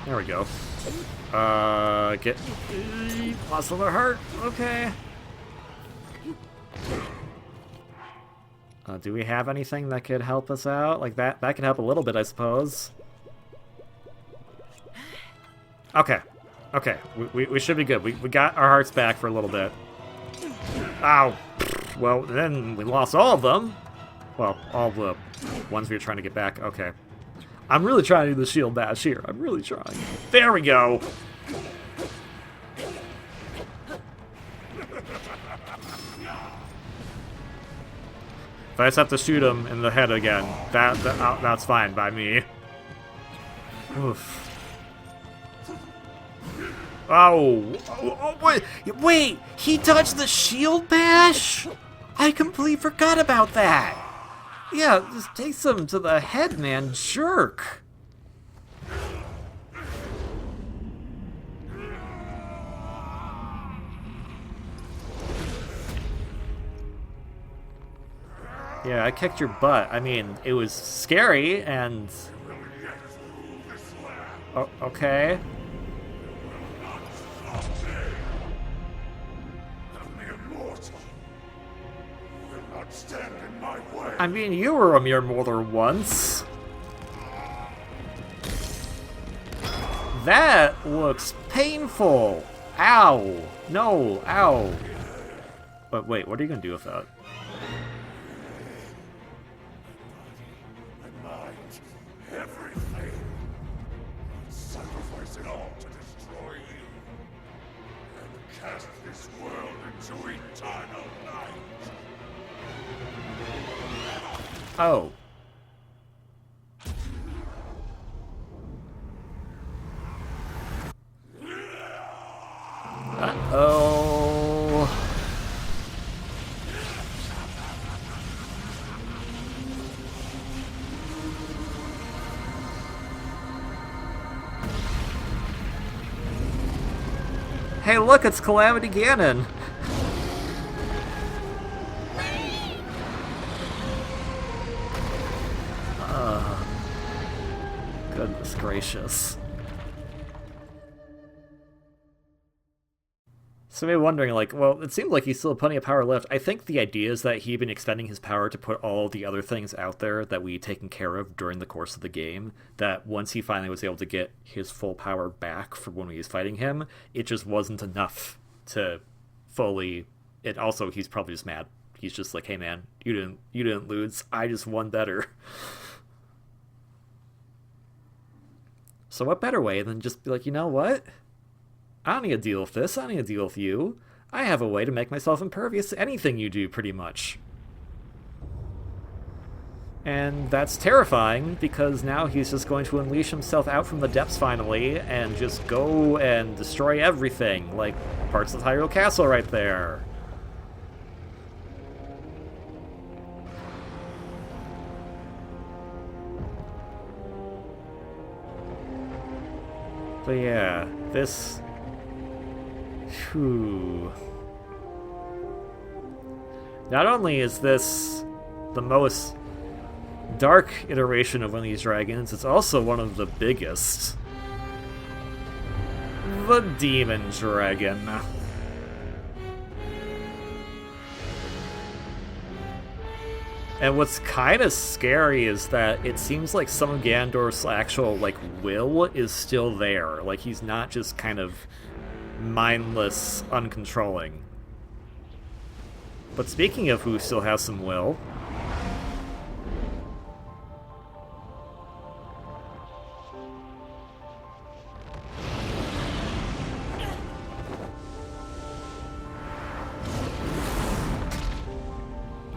There we go. Get... Lost another heart. Okay. Do we have anything that could help us out? Like, that could help a little bit, I suppose. Okay. Okay. We should be good. We got our hearts back for a little bit. Ow. Well, then we lost all of them. Well, all the ones we were trying to get back. Okay. I'm really trying to do the shield bash here. I'm really trying. There we go. If I just have to shoot him in the head again, that's fine by me. Oof. Oh, wait, he dodged the shield bash? I completely forgot about that. Yeah, just takes him to the head, man, jerk. Yeah, I kicked your butt. I mean, it was scary and... Oh, okay. I mean, you were a mere mortal once. That looks painful. Ow. No, ow. But wait, what are you gonna do with that? Everything. Sacrifice it all to destroy you. And cast this world into eternal night. Oh. Uh-oh. Hey, look, it's Calamity Ganon. Goodness gracious. So maybe wondering, like, well, it seems like he's still plenty of power left. I think the idea is that he'd been expending his power to put all the other things out there that we'd taken care of during the course of the game, that once he finally was able to get his full power back from when we was fighting him, it just wasn't enough to fully... And also, he's probably just mad. He's just like, hey man, you didn't lose, I just won better. So what better way than just be like, you know what? I don't need to deal with this. I don't need to deal with you. I have a way to make myself impervious to anything you do, pretty much. And that's terrifying, because now he's just going to unleash himself out from the depths finally, and just go and destroy everything, like parts of Hyrule Castle right there. But yeah, this... Whew. Not only is this the most dark iteration of one of these dragons, it's also one of the biggest. The Demon Dragon. And what's kind of scary is that it seems like some of Ganondorf's actual, like, will is still there. Like, he's not just kind of mindless, uncontrolling. But speaking of who still has some will...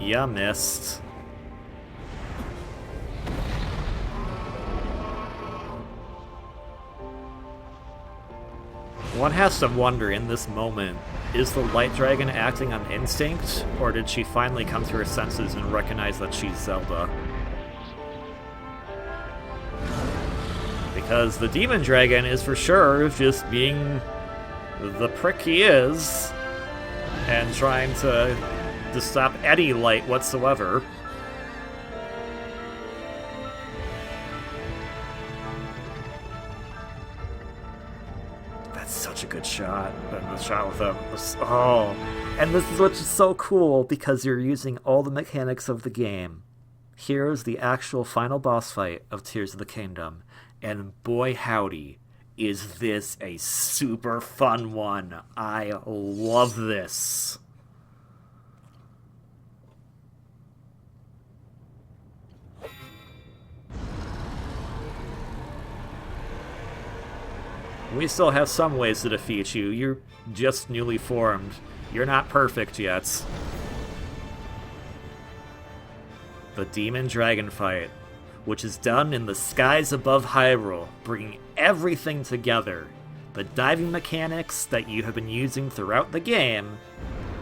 Ya missed. One has to wonder in this moment, is the Light Dragon acting on instinct, or did she finally come to her senses and recognize that she's Zelda? Because the Demon Dragon is for sure just being the prick he is, and trying to stop any light whatsoever. That's such a good shot. The shot with him was, oh. And this is what's so cool, because you're using all the mechanics of the game. Here's the actual final boss fight of Tears of the Kingdom, and boy howdy, is this a super fun one. I love this. We still have some ways to defeat you. You're just newly formed. You're not perfect yet. The Demon Dragon fight, which is done in the skies above Hyrule, bringing everything together. The diving mechanics that you have been using throughout the game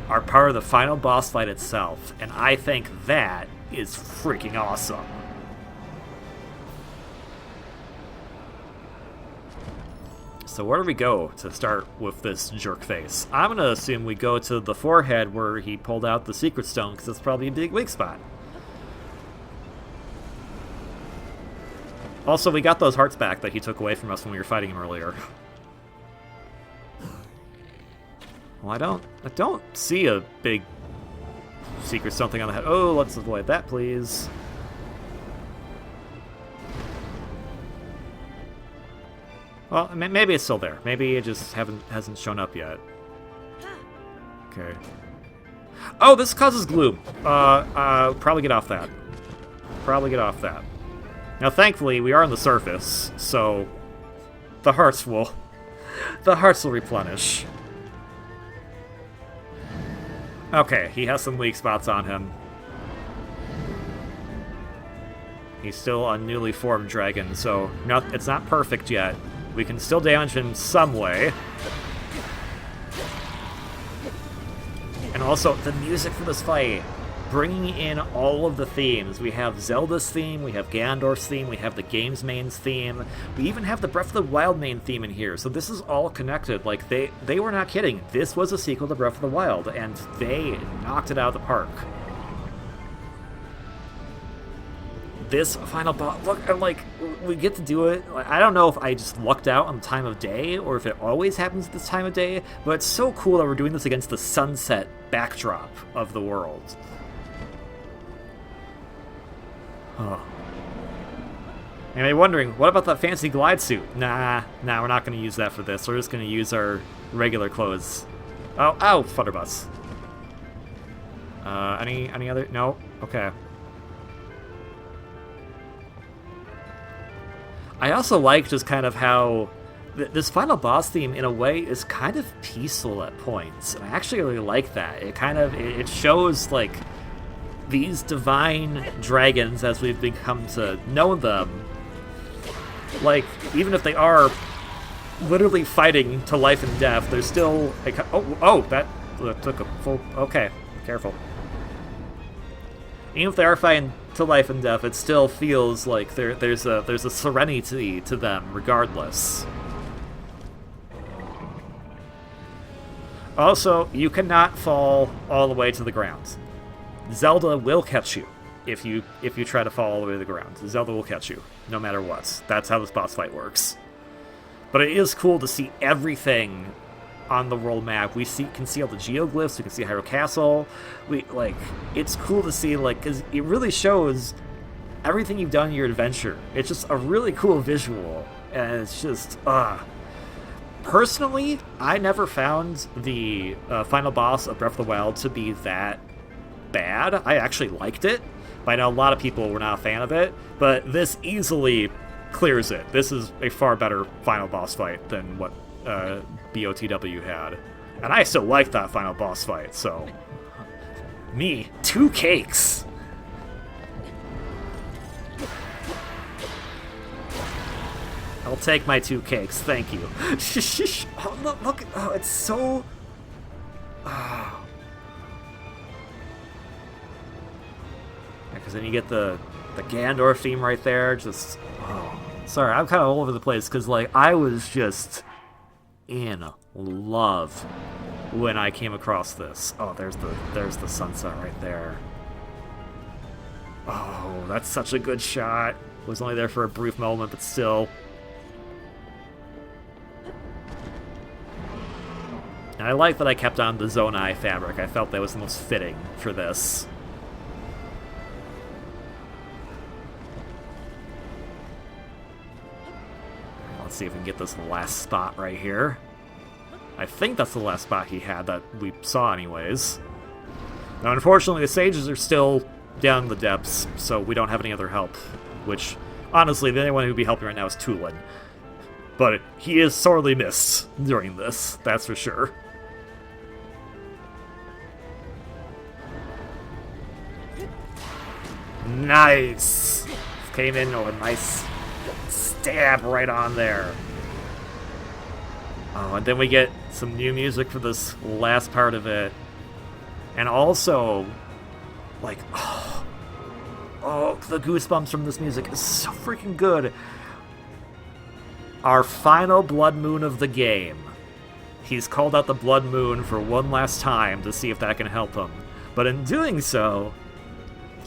are part of the final boss fight itself, and I think that is freaking awesome. So where do we go to start with this jerk face? I'm going to assume we go to the forehead where he pulled out the secret stone, because it's probably a big weak spot. Also, we got those hearts back that he took away from us when we were fighting him earlier. Well, I don't see a big secret something on the head. Oh, let's avoid that, please. Well, maybe it's still there. Maybe it just hasn't shown up yet. Okay. Oh, this causes gloom. Probably get off that. Probably get off that. Now, thankfully, we are on the surface, so the hearts will replenish. Okay, he has some weak spots on him. He's still a newly formed dragon, so it's not perfect yet. We can still damage him some way. And also, the music for this fight, bringing in all of the themes. We have Zelda's theme, we have Ganondorf's theme, we have the game's main's theme. We even have the Breath of the Wild main theme in here. So this is all connected. Like, they were not kidding. This was a sequel to Breath of the Wild, and they knocked it out of the park. This final boss, look, I'm like, we get to do it. I don't know if I just lucked out on the time of day or if it always happens at this time of day, but it's so cool that we're doing this against the sunset backdrop of the world. Oh. Anybody wondering, what about that fancy glide suit? Nah, we're not going to use that for this. We're just going to use our regular clothes. Oh, Flutterbus. Any other? No? Okay. I also like just kind of how this final boss theme, in a way, is kind of peaceful at points. I actually really like that. It shows, like, these divine dragons as we've become to know them. Like, even if they are literally fighting to life and death, they're still... that took a full... Okay, careful. Even if they are fighting to life and death, it still feels like there's a serenity to them, regardless. Also, you cannot fall all the way to the ground. Zelda will catch you if you try to fall all the way to the ground. Zelda will catch you, no matter what. That's how this boss fight works. But it is cool to see everything on the world map. We can see all the geoglyphs. We can see Hyrule Castle. It's cool to see, because it really shows everything you've done in your adventure. It's just a really cool visual, and it's just Personally, I never found the final boss of Breath of the Wild to be that bad. I actually liked it, but I know a lot of people were not a fan of it. But this easily clears it. This is a far better final boss fight than what BOTW had. And I still like that final boss fight, so Me, 2 cakes. I'll take my 2 cakes, thank you. Oh, look, oh, it's so... Oh. Because then you get the Gandorf theme right there, just... Oh. Sorry, I'm kind of all over the place, because, like, I was just in love when I came across this. Oh, there's the sunset right there. Oh, that's such a good shot. It was only there for a brief moment, but still... And I like that I kept on the Zonai fabric. I felt that was the most fitting for this. Let's see if we can get this last spot right here. I think that's the last spot he had that we saw anyways. Now, unfortunately, the sages are still down in the depths, so we don't have any other help. Which, honestly, the only one who'd be helping right now is Tulin. But he is sorely missed during this, that's for sure. Nice! Came in with a nice stab right on there. Oh, and then we get some new music for this last part of it. And also, like, oh, the goosebumps from this music is so freaking good. Our final blood moon of the game. He's called out the blood moon for one last time to see if that can help him. But in doing so,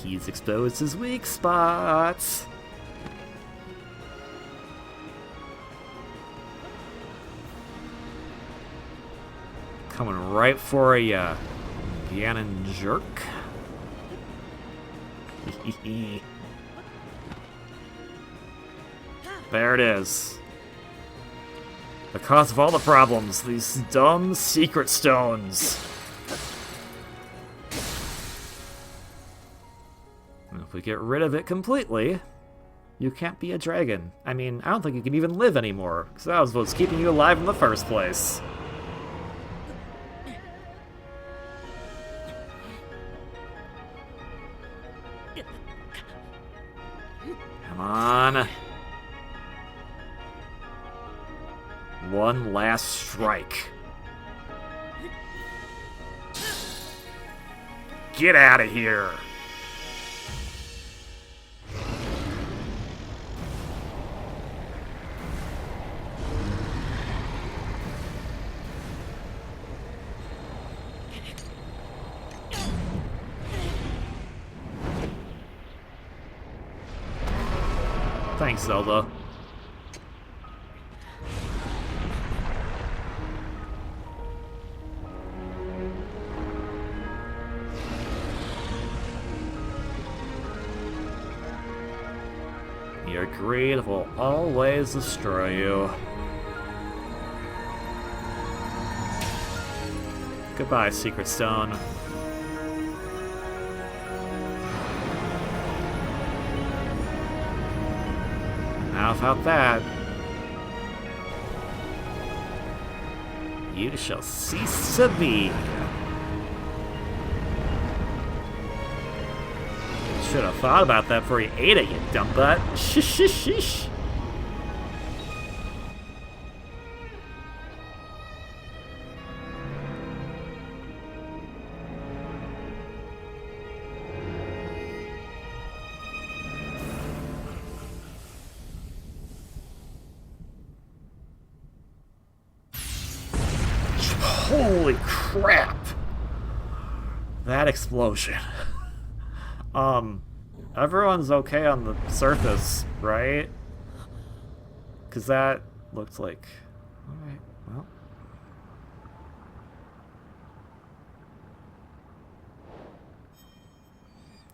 he's exposed his weak spots. Coming right for ya, Ganon jerk. There it is. The cause of all the problems, these dumb secret stones. And if we get rid of it completely, you can't be a dragon. I mean, I don't think you can even live anymore, because that was what's keeping you alive in the first place. Come on. One last strike. Get out of here. Thanks, Zelda. Your greed will always destroy you. Goodbye, Secret Stone. How about that? You shall cease to be. Should have thought about that before you ate it, you dumb butt. Shish, shish, shish. Holy crap! That explosion. Everyone's okay on the surface, right? Because that looked like... Alright, well...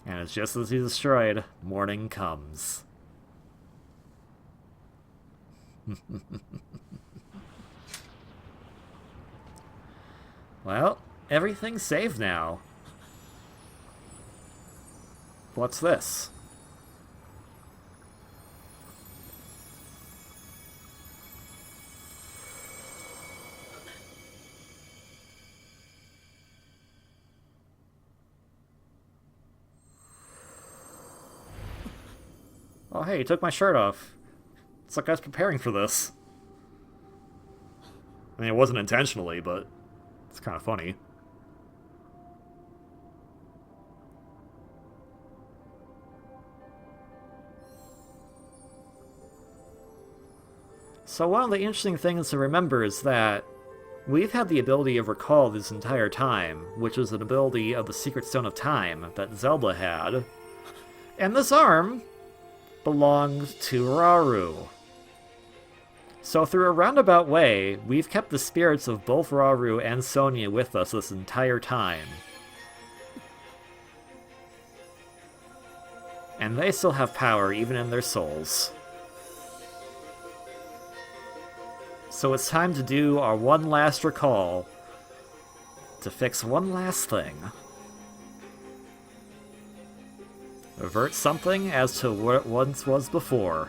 And it's just as he's destroyed, morning comes. Well, everything's saved now. What's this? Oh, hey, you took my shirt off. It's like I was preparing for this. I mean, it wasn't intentionally, but it's kind of funny. So one of the interesting things to remember is that we've had the ability of recall this entire time, which is an ability of the Secret Stone of Time that Zelda had. And this arm belonged to Rauru. So through a roundabout way, we've kept the spirits of both Rauru and Sonia with us this entire time. And they still have power even in their souls. So it's time to do our one last recall to fix one last thing. Revert something as to what it once was before.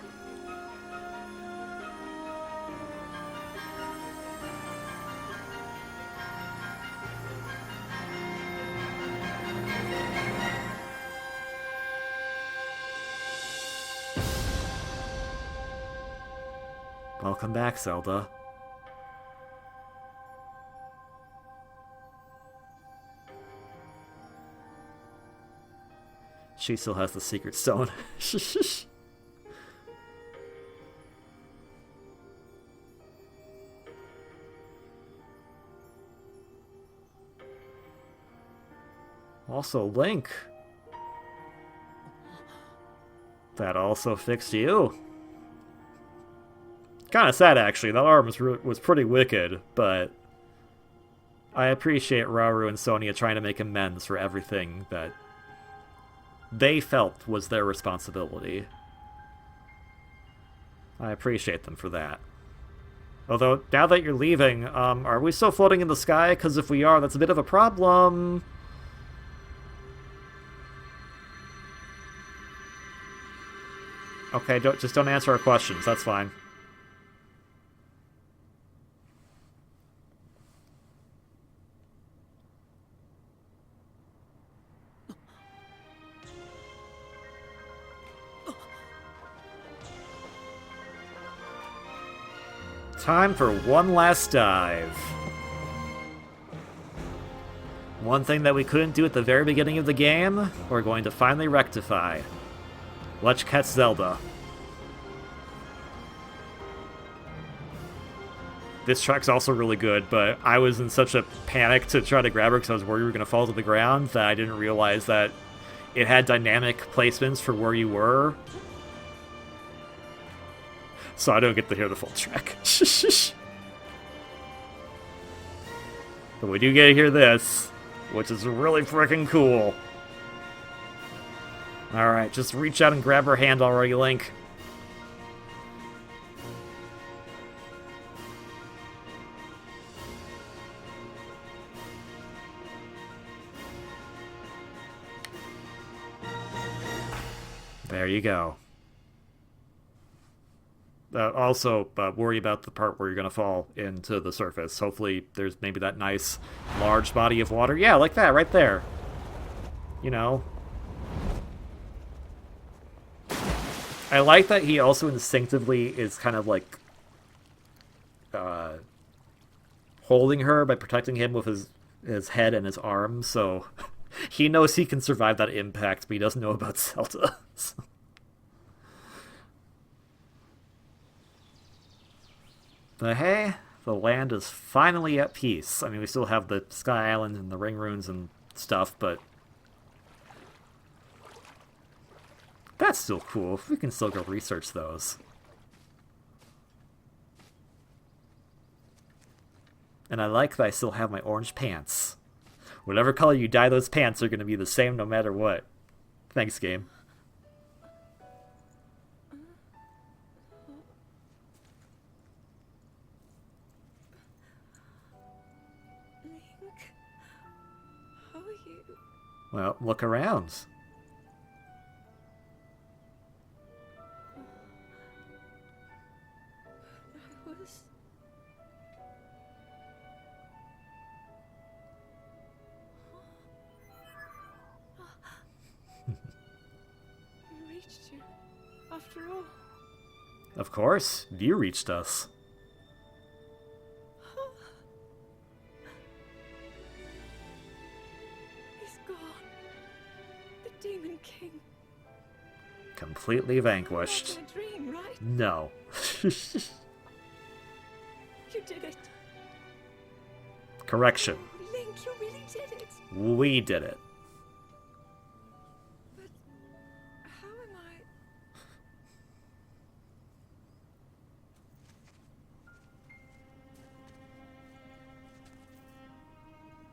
Welcome back, Zelda. She still has the secret stone. Also, Link. That also fixed you. Kind of sad, actually. That arm was pretty wicked, but I appreciate Rauru and Sonia trying to make amends for everything that they felt was their responsibility. I appreciate them for that. Although, now that you're leaving, are we still floating in the sky? Because if we are, that's a bit of a problem. Okay, just don't answer our questions. That's fine. Time for one last dive. One thing that we couldn't do at the very beginning of the game, we're going to finally rectify. Let's catch Zelda. This track's also really good, but I was in such a panic to try to grab her because I was worried we were going to fall to the ground that I didn't realize that it had dynamic placements for where you were. So I don't get to hear the full track. But we do get to hear this, which is really freaking cool. Alright, just reach out and grab her hand already, Link. There you go. Also, worry about the part where you're going to fall into the surface. Hopefully there's maybe that nice, large body of water. Yeah, like that, right there. You know. I like that he also instinctively is kind of like holding her by protecting him with his head and his arms, so he knows he can survive that impact, but he doesn't know about Zelda. But hey, the land is finally at peace. I mean, we still have the Sky Island and the Ring Runes and stuff, but that's still cool. We can still go research those. And I like that I still have my orange pants. Whatever color you dye those pants are going to be the same no matter what. Thanks, game. How are you? Well, look around. I was... I reached you after Of course, you reached us. He's gone. The Demon King. Completely vanquished. Not in a dream, right? No. You did it. Correction. Link, you really did it. We did it. But how am I?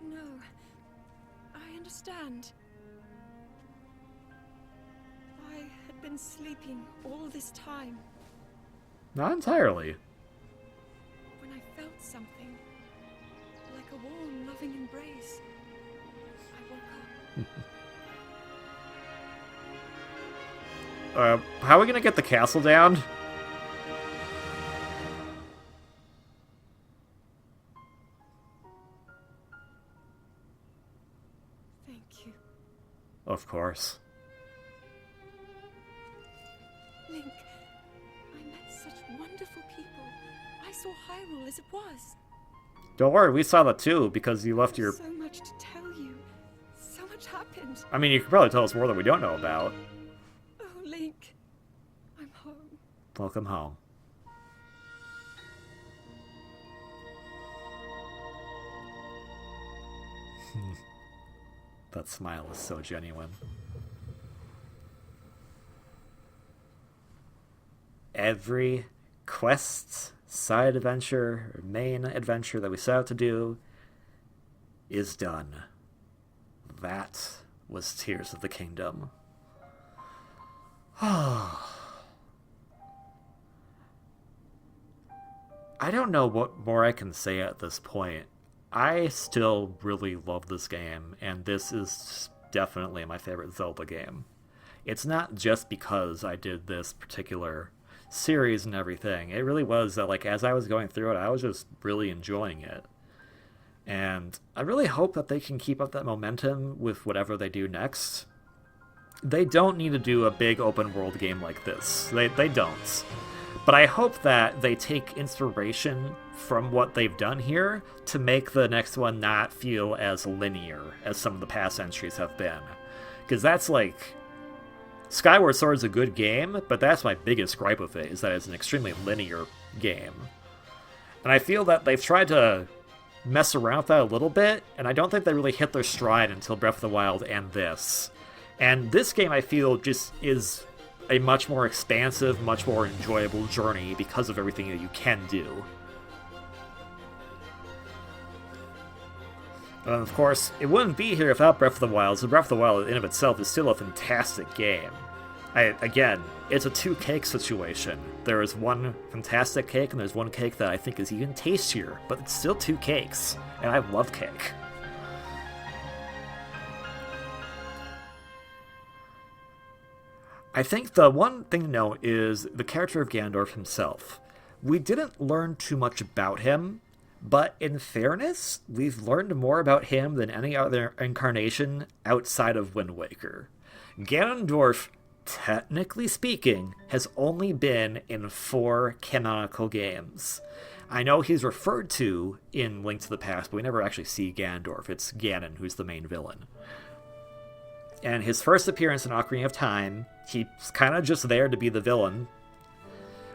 No, I understand. I had been sleeping all this time. Not entirely. When I felt something, like a warm, loving embrace, I woke up. How are we gonna get the castle down? Thank you. Of course. Link, I met such wonderful people. I saw Hyrule as it was. Don't worry, we saw that too, because you left your... So much to tell you. So much happened. I mean, you could probably tell us more that we don't know about. Oh, Link. I'm home. Welcome home. That smile is so genuine. Every quest, side adventure, or main adventure that we set out to do is done. That was Tears of the Kingdom. I don't know what more I can say at this point. I still really love this game, and this is definitely my favorite Zelda game. It's not just because I did this particular series and everything. It really was that, like, as I was going through it, I was just really enjoying it. And I really hope that they can keep up that momentum with whatever they do next. They don't need to do a big open world game like this. They don't. But I hope that they take inspiration from what they've done here to make the next one not feel as linear as some of the past entries have been. Because that's like... Skyward Sword is a good game, but that's my biggest gripe with it, is that it's an extremely linear game. And I feel that they've tried to mess around with that a little bit, and I don't think they really hit their stride until Breath of the Wild and this. And this game, I feel, just is a much more expansive, much more enjoyable journey because of everything that you can do. And of course, it wouldn't be here without Breath of the Wild, so Breath of the Wild in and of itself is still a fantastic game. Again, it's a two-cake situation. There is one fantastic cake, and there's one cake that I think is even tastier, but it's still two cakes, and I love cake. I think the one thing to note is the character of Ganondorf himself. We didn't learn too much about him, but in fairness, we've learned more about him than any other incarnation outside of Wind Waker. Ganondorf, technically speaking, has only been in 4 canonical games. I know he's referred to in Link to the Past, but we never actually see Ganondorf. It's Ganon who's the main villain. And his first appearance in Ocarina of Time, he's kind of just there to be the villain.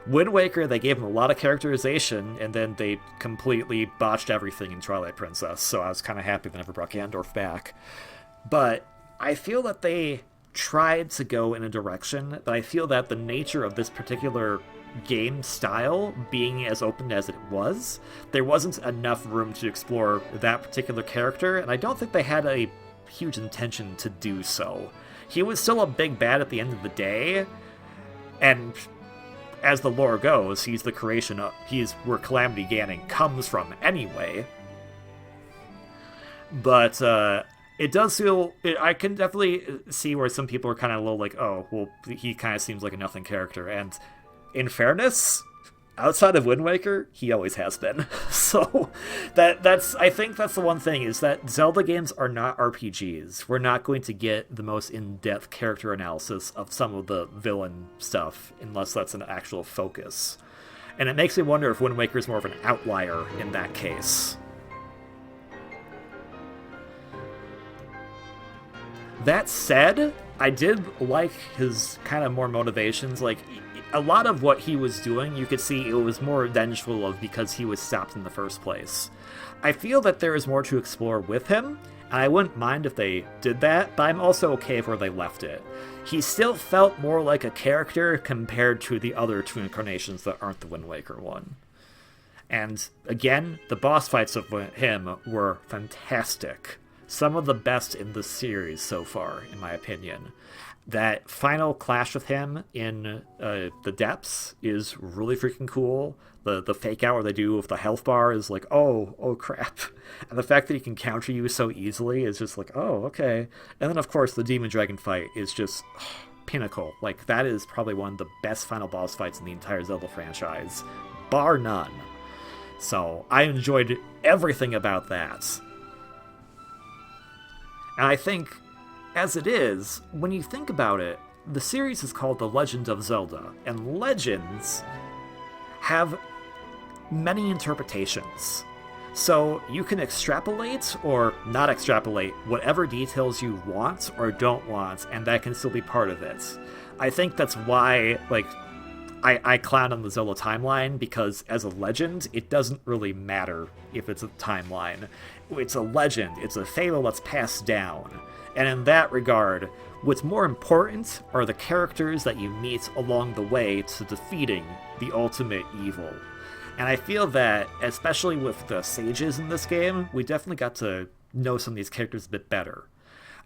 Wind Waker, they gave him a lot of characterization, and then they completely botched everything in Twilight Princess, so I was kind of happy they never brought Ganondorf back. But I feel that they tried to go in a direction, but I feel that the nature of this particular game style being as open as it was, there wasn't enough room to explore that particular character, and I don't think they had a huge intention to do so. He was still a big bad at the end of the day, and as the lore goes, he's the creation of... he's where Calamity Ganon comes from anyway. But, it does feel... I can definitely see where some people are kind of a little like, oh, well, he kind of seems like a nothing character. And in fairness, outside of Wind Waker, he always has been. So I think that's the one thing, is that Zelda games are not RPGs. We're not going to get the most in-depth character analysis of some of the villain stuff unless that's an actual focus. And it makes me wonder if Wind Waker is more of an outlier in that case. That said, I did like his kind of more motivations. Like, a lot of what he was doing, you could see it was more vengeful of because he was stopped in the first place. I feel that there is more to explore with him, and I wouldn't mind if they did that, but I'm also okay with where they left it. He still felt more like a character compared to the other two incarnations that aren't the Wind Waker one. And again, the boss fights of him were fantastic. Some of the best in the series so far, in my opinion. That final clash with him in the depths is really freaking cool. The fake out where they do with the health bar is like, oh crap. And the fact that he can counter you so easily is just like, oh, okay. And then, of course, the Demon Dragon fight is just pinnacle. Like, that is probably one of the best final boss fights in the entire Zelda franchise, bar none. So, I enjoyed everything about that. And I think, as it is, when you think about it, the series is called The Legend of Zelda, and legends have many interpretations. So you can extrapolate or not extrapolate whatever details you want or don't want, and that can still be part of it. I think that's why, like, I clown on the Zelda timeline, because as a legend, it doesn't really matter if it's a timeline. It's a legend, it's a fable that's passed down. And in that regard, what's more important are the characters that you meet along the way to defeating the ultimate evil. And I feel that, especially with the sages in this game, we definitely got to know some of these characters a bit better.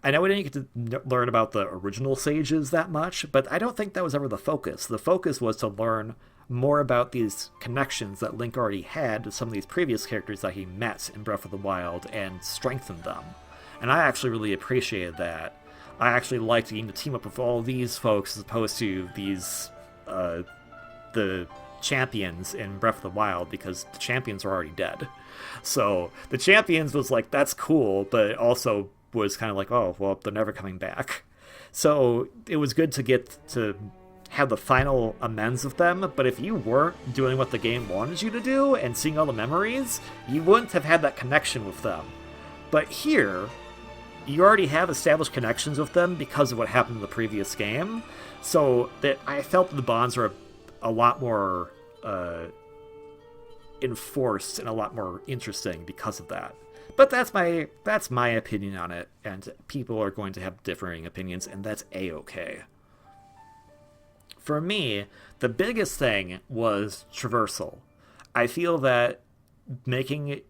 I know we didn't get to learn about the original sages that much, but I don't think that was ever the focus. The focus was to learn more about these connections that Link already had to some of these previous characters that he met in Breath of the Wild and strengthen them. And I actually really appreciated that. I actually liked getting to team up with all these folks as opposed to these, the champions in Breath of the Wild, because the champions are already dead. So the champions was like, that's cool, but it also was kind of like, oh, well, they're never coming back. So it was good to get to have the final amends with them, but if you weren't doing what the game wanted you to do and seeing all the memories, you wouldn't have had that connection with them. But here, you already have established connections with them because of what happened in the previous game, so that I felt the bonds are a lot more enforced and a lot more interesting because of that. But that's my opinion on it, and people are going to have differing opinions, and that's a-okay. For me, the biggest thing was traversal. I feel that making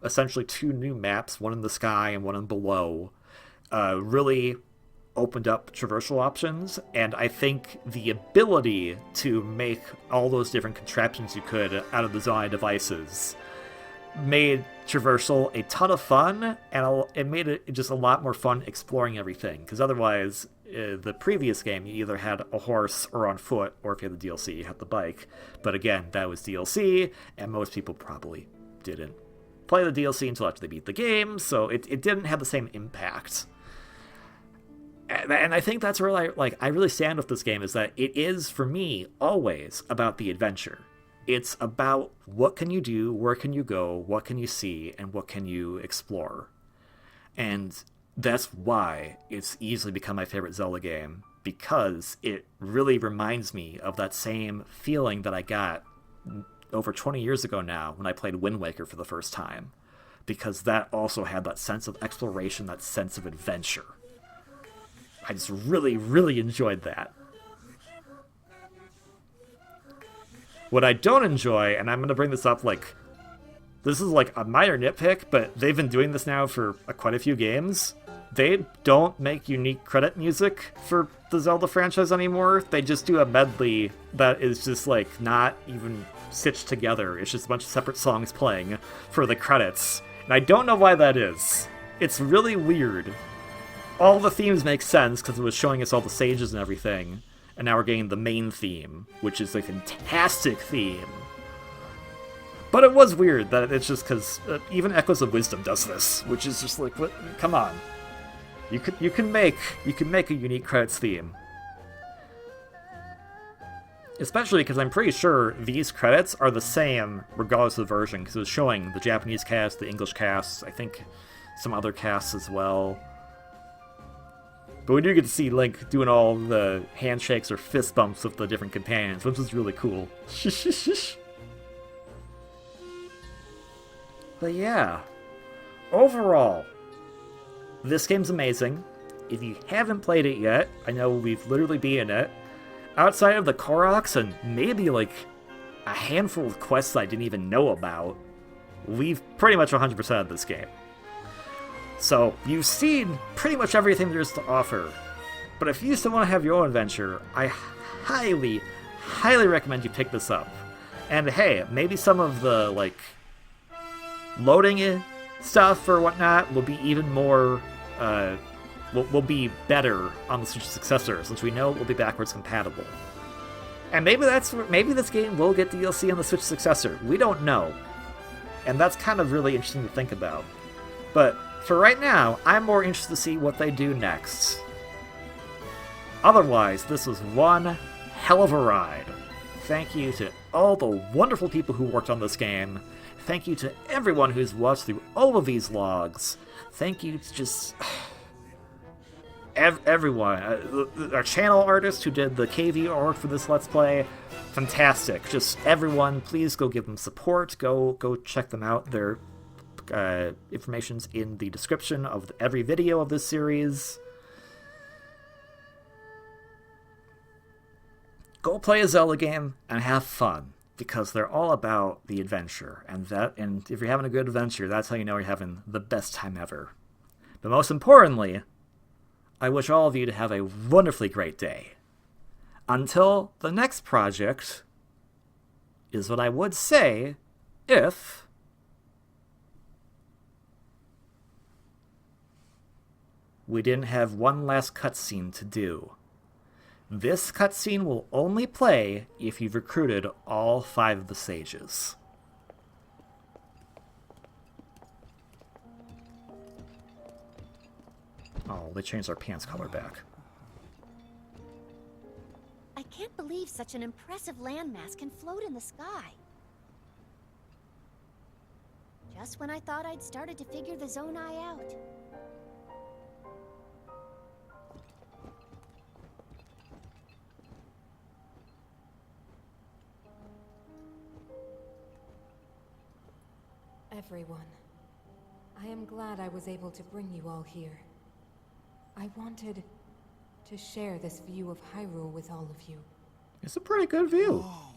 essentially two new maps, one in the sky and one in below, really opened up traversal options, and I think the ability to make all those different contraptions you could out of the Zelda devices made traversal a ton of fun, and it made it just a lot more fun exploring everything, because otherwise, the previous game, you either had a horse or on foot, or if you had the DLC, you had the bike. But again, that was DLC, and most people probably didn't play the DLC until after they beat the game, so it didn't have the same impact. And I think that's where I really stand with this game, is that it is, for me, always about the adventure. It's about what can you do, where can you go, what can you see, and what can you explore. And that's why it's easily become my favorite Zelda game, because it really reminds me of that same feeling that I got over 20 years ago now when I played Wind Waker for the first time, because that also had that sense of exploration, that sense of adventure. I just really, really enjoyed that. What I don't enjoy, and I'm going to bring this up, this is a minor nitpick, but they've been doing this now for quite a few games. They don't make unique credit music for the Zelda franchise anymore. They just do a medley that is just not even stitched together. It's just a bunch of separate songs playing for the credits. And I don't know why that is. It's really weird. All the themes make sense because it was showing us all the sages and everything. and now we're getting the main theme, which is a fantastic theme. But it was weird that it's just because even Echoes of Wisdom does this, which is just like, what? Come on, you can make a unique credits theme. Especially because I'm pretty sure these credits are the same regardless of the version, because it was showing the Japanese cast, the English cast, I think some other casts as well. But we do get to see Link doing all the handshakes or fist bumps with the different companions, which is really cool. But yeah, overall, this game's amazing. If you haven't played it yet, I know we've literally been in it. Outside of the Koroks and maybe like a handful of quests I didn't even know about, we've pretty much 100% of this game. So you've seen pretty much everything there is to offer. But if you still want to have your own adventure, I highly, highly recommend you pick this up. And hey, maybe some of the like loading stuff or whatnot will be even more will be better on the Switch successor, since we know it will be backwards compatible. And maybe this game will get DLC on the Switch successor. We don't know. And that's kind of really interesting to think about. But for right now, I'm more interested to see what they do next. Otherwise, this was one hell of a ride. Thank you to all the wonderful people who worked on this game. Thank you to everyone who's watched through all of these logs. Thank you to just everyone. Our channel artist who did the KV art for this Let's Play. Fantastic. Just everyone, please go give them support. Go check them out. Their information's in the description of every video of this series. Go play a Zelda game and have fun, because they're all about the adventure, and if you're having a good adventure, that's how you know you're having the best time ever. But most importantly, I wish all of you to have a wonderfully great day. Until the next project is what I would say if we didn't have one last cutscene to do. This cutscene will only play if you've recruited all 5 of the sages. Oh, they changed our pants color back. I can't believe such an impressive landmass can float in the sky. Just when I thought I'd started to figure the Zonai out. Everyone, I am glad I was able to bring you all here. I wanted to share this view of Hyrule with all of you. It's a pretty good view. Oh,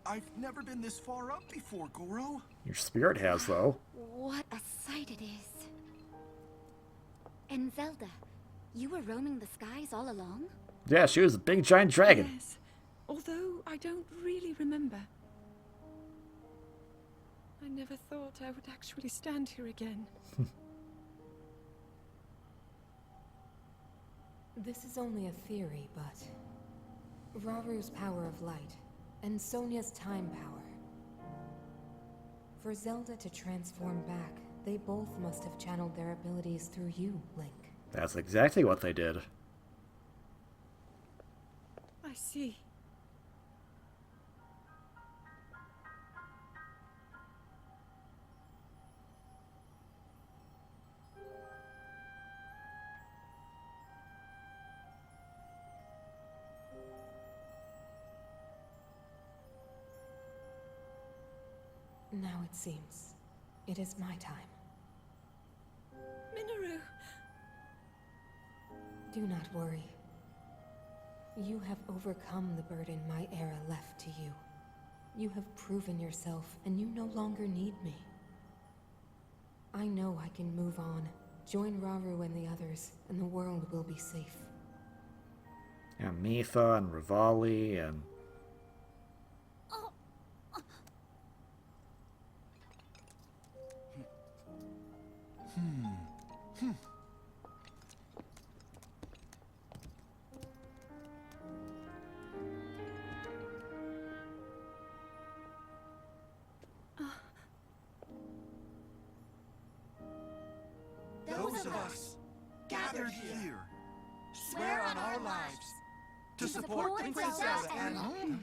I've never been this far up before, Goro. Your spirit has, though. What a sight it is. And Zelda, you were roaming the skies all along? Yeah, she was a big giant dragon. Yes, although I don't really remember. I never thought I would actually stand here again. This is only a theory, but Raru's power of light and Sonia's time power. For Zelda to transform back, they both must have channeled their abilities through you, Link. That's exactly what they did. I see. Now it seems it is my time. Minoru! Do not worry. You have overcome the burden my era left to you. You have proven yourself, and you no longer need me. I know I can move on, join Raru and the others, and the world will be safe. Yeah, Mitha and Rivali and... of us, gathered here, swear on our lives to support Princess Zelda and...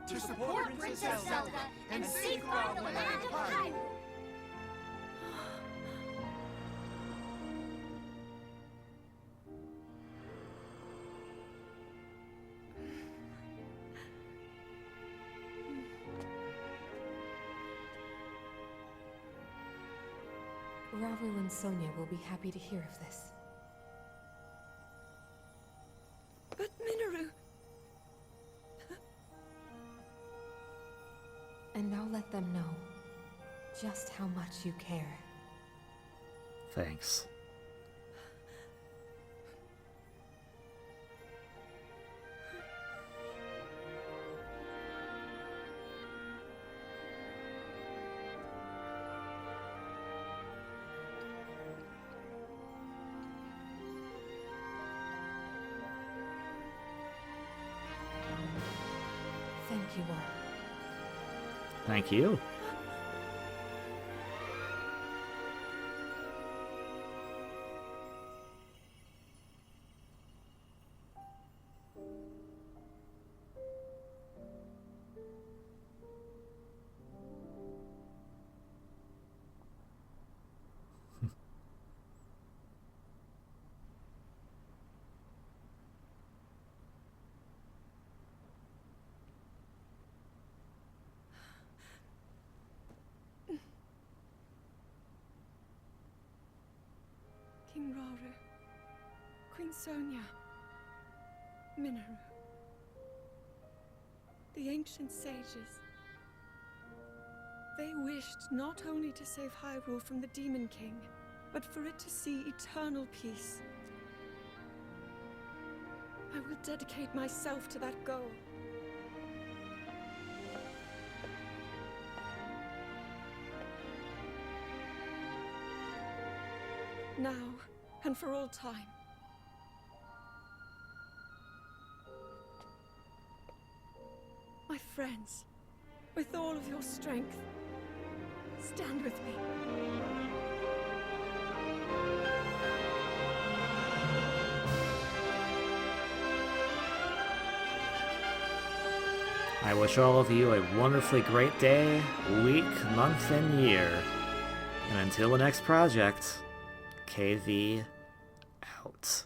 to support Princess Zelda and safeguard the land of Hyrule. Ravu and Sonia will be happy to hear of this. But Minoru... And I'll let them know just how much you care. Thanks. Thank you all. Thank you. King Rauru, Queen Sonia, Minoru, the ancient sages. They wished not only to save Hyrule from the Demon King, but for it to see eternal peace. I will dedicate myself to that goal. Now, and for all time. My friends, with all of your strength, stand with me. I wish all of you a wonderfully great day, week, month, and year. And until the next project, KV out.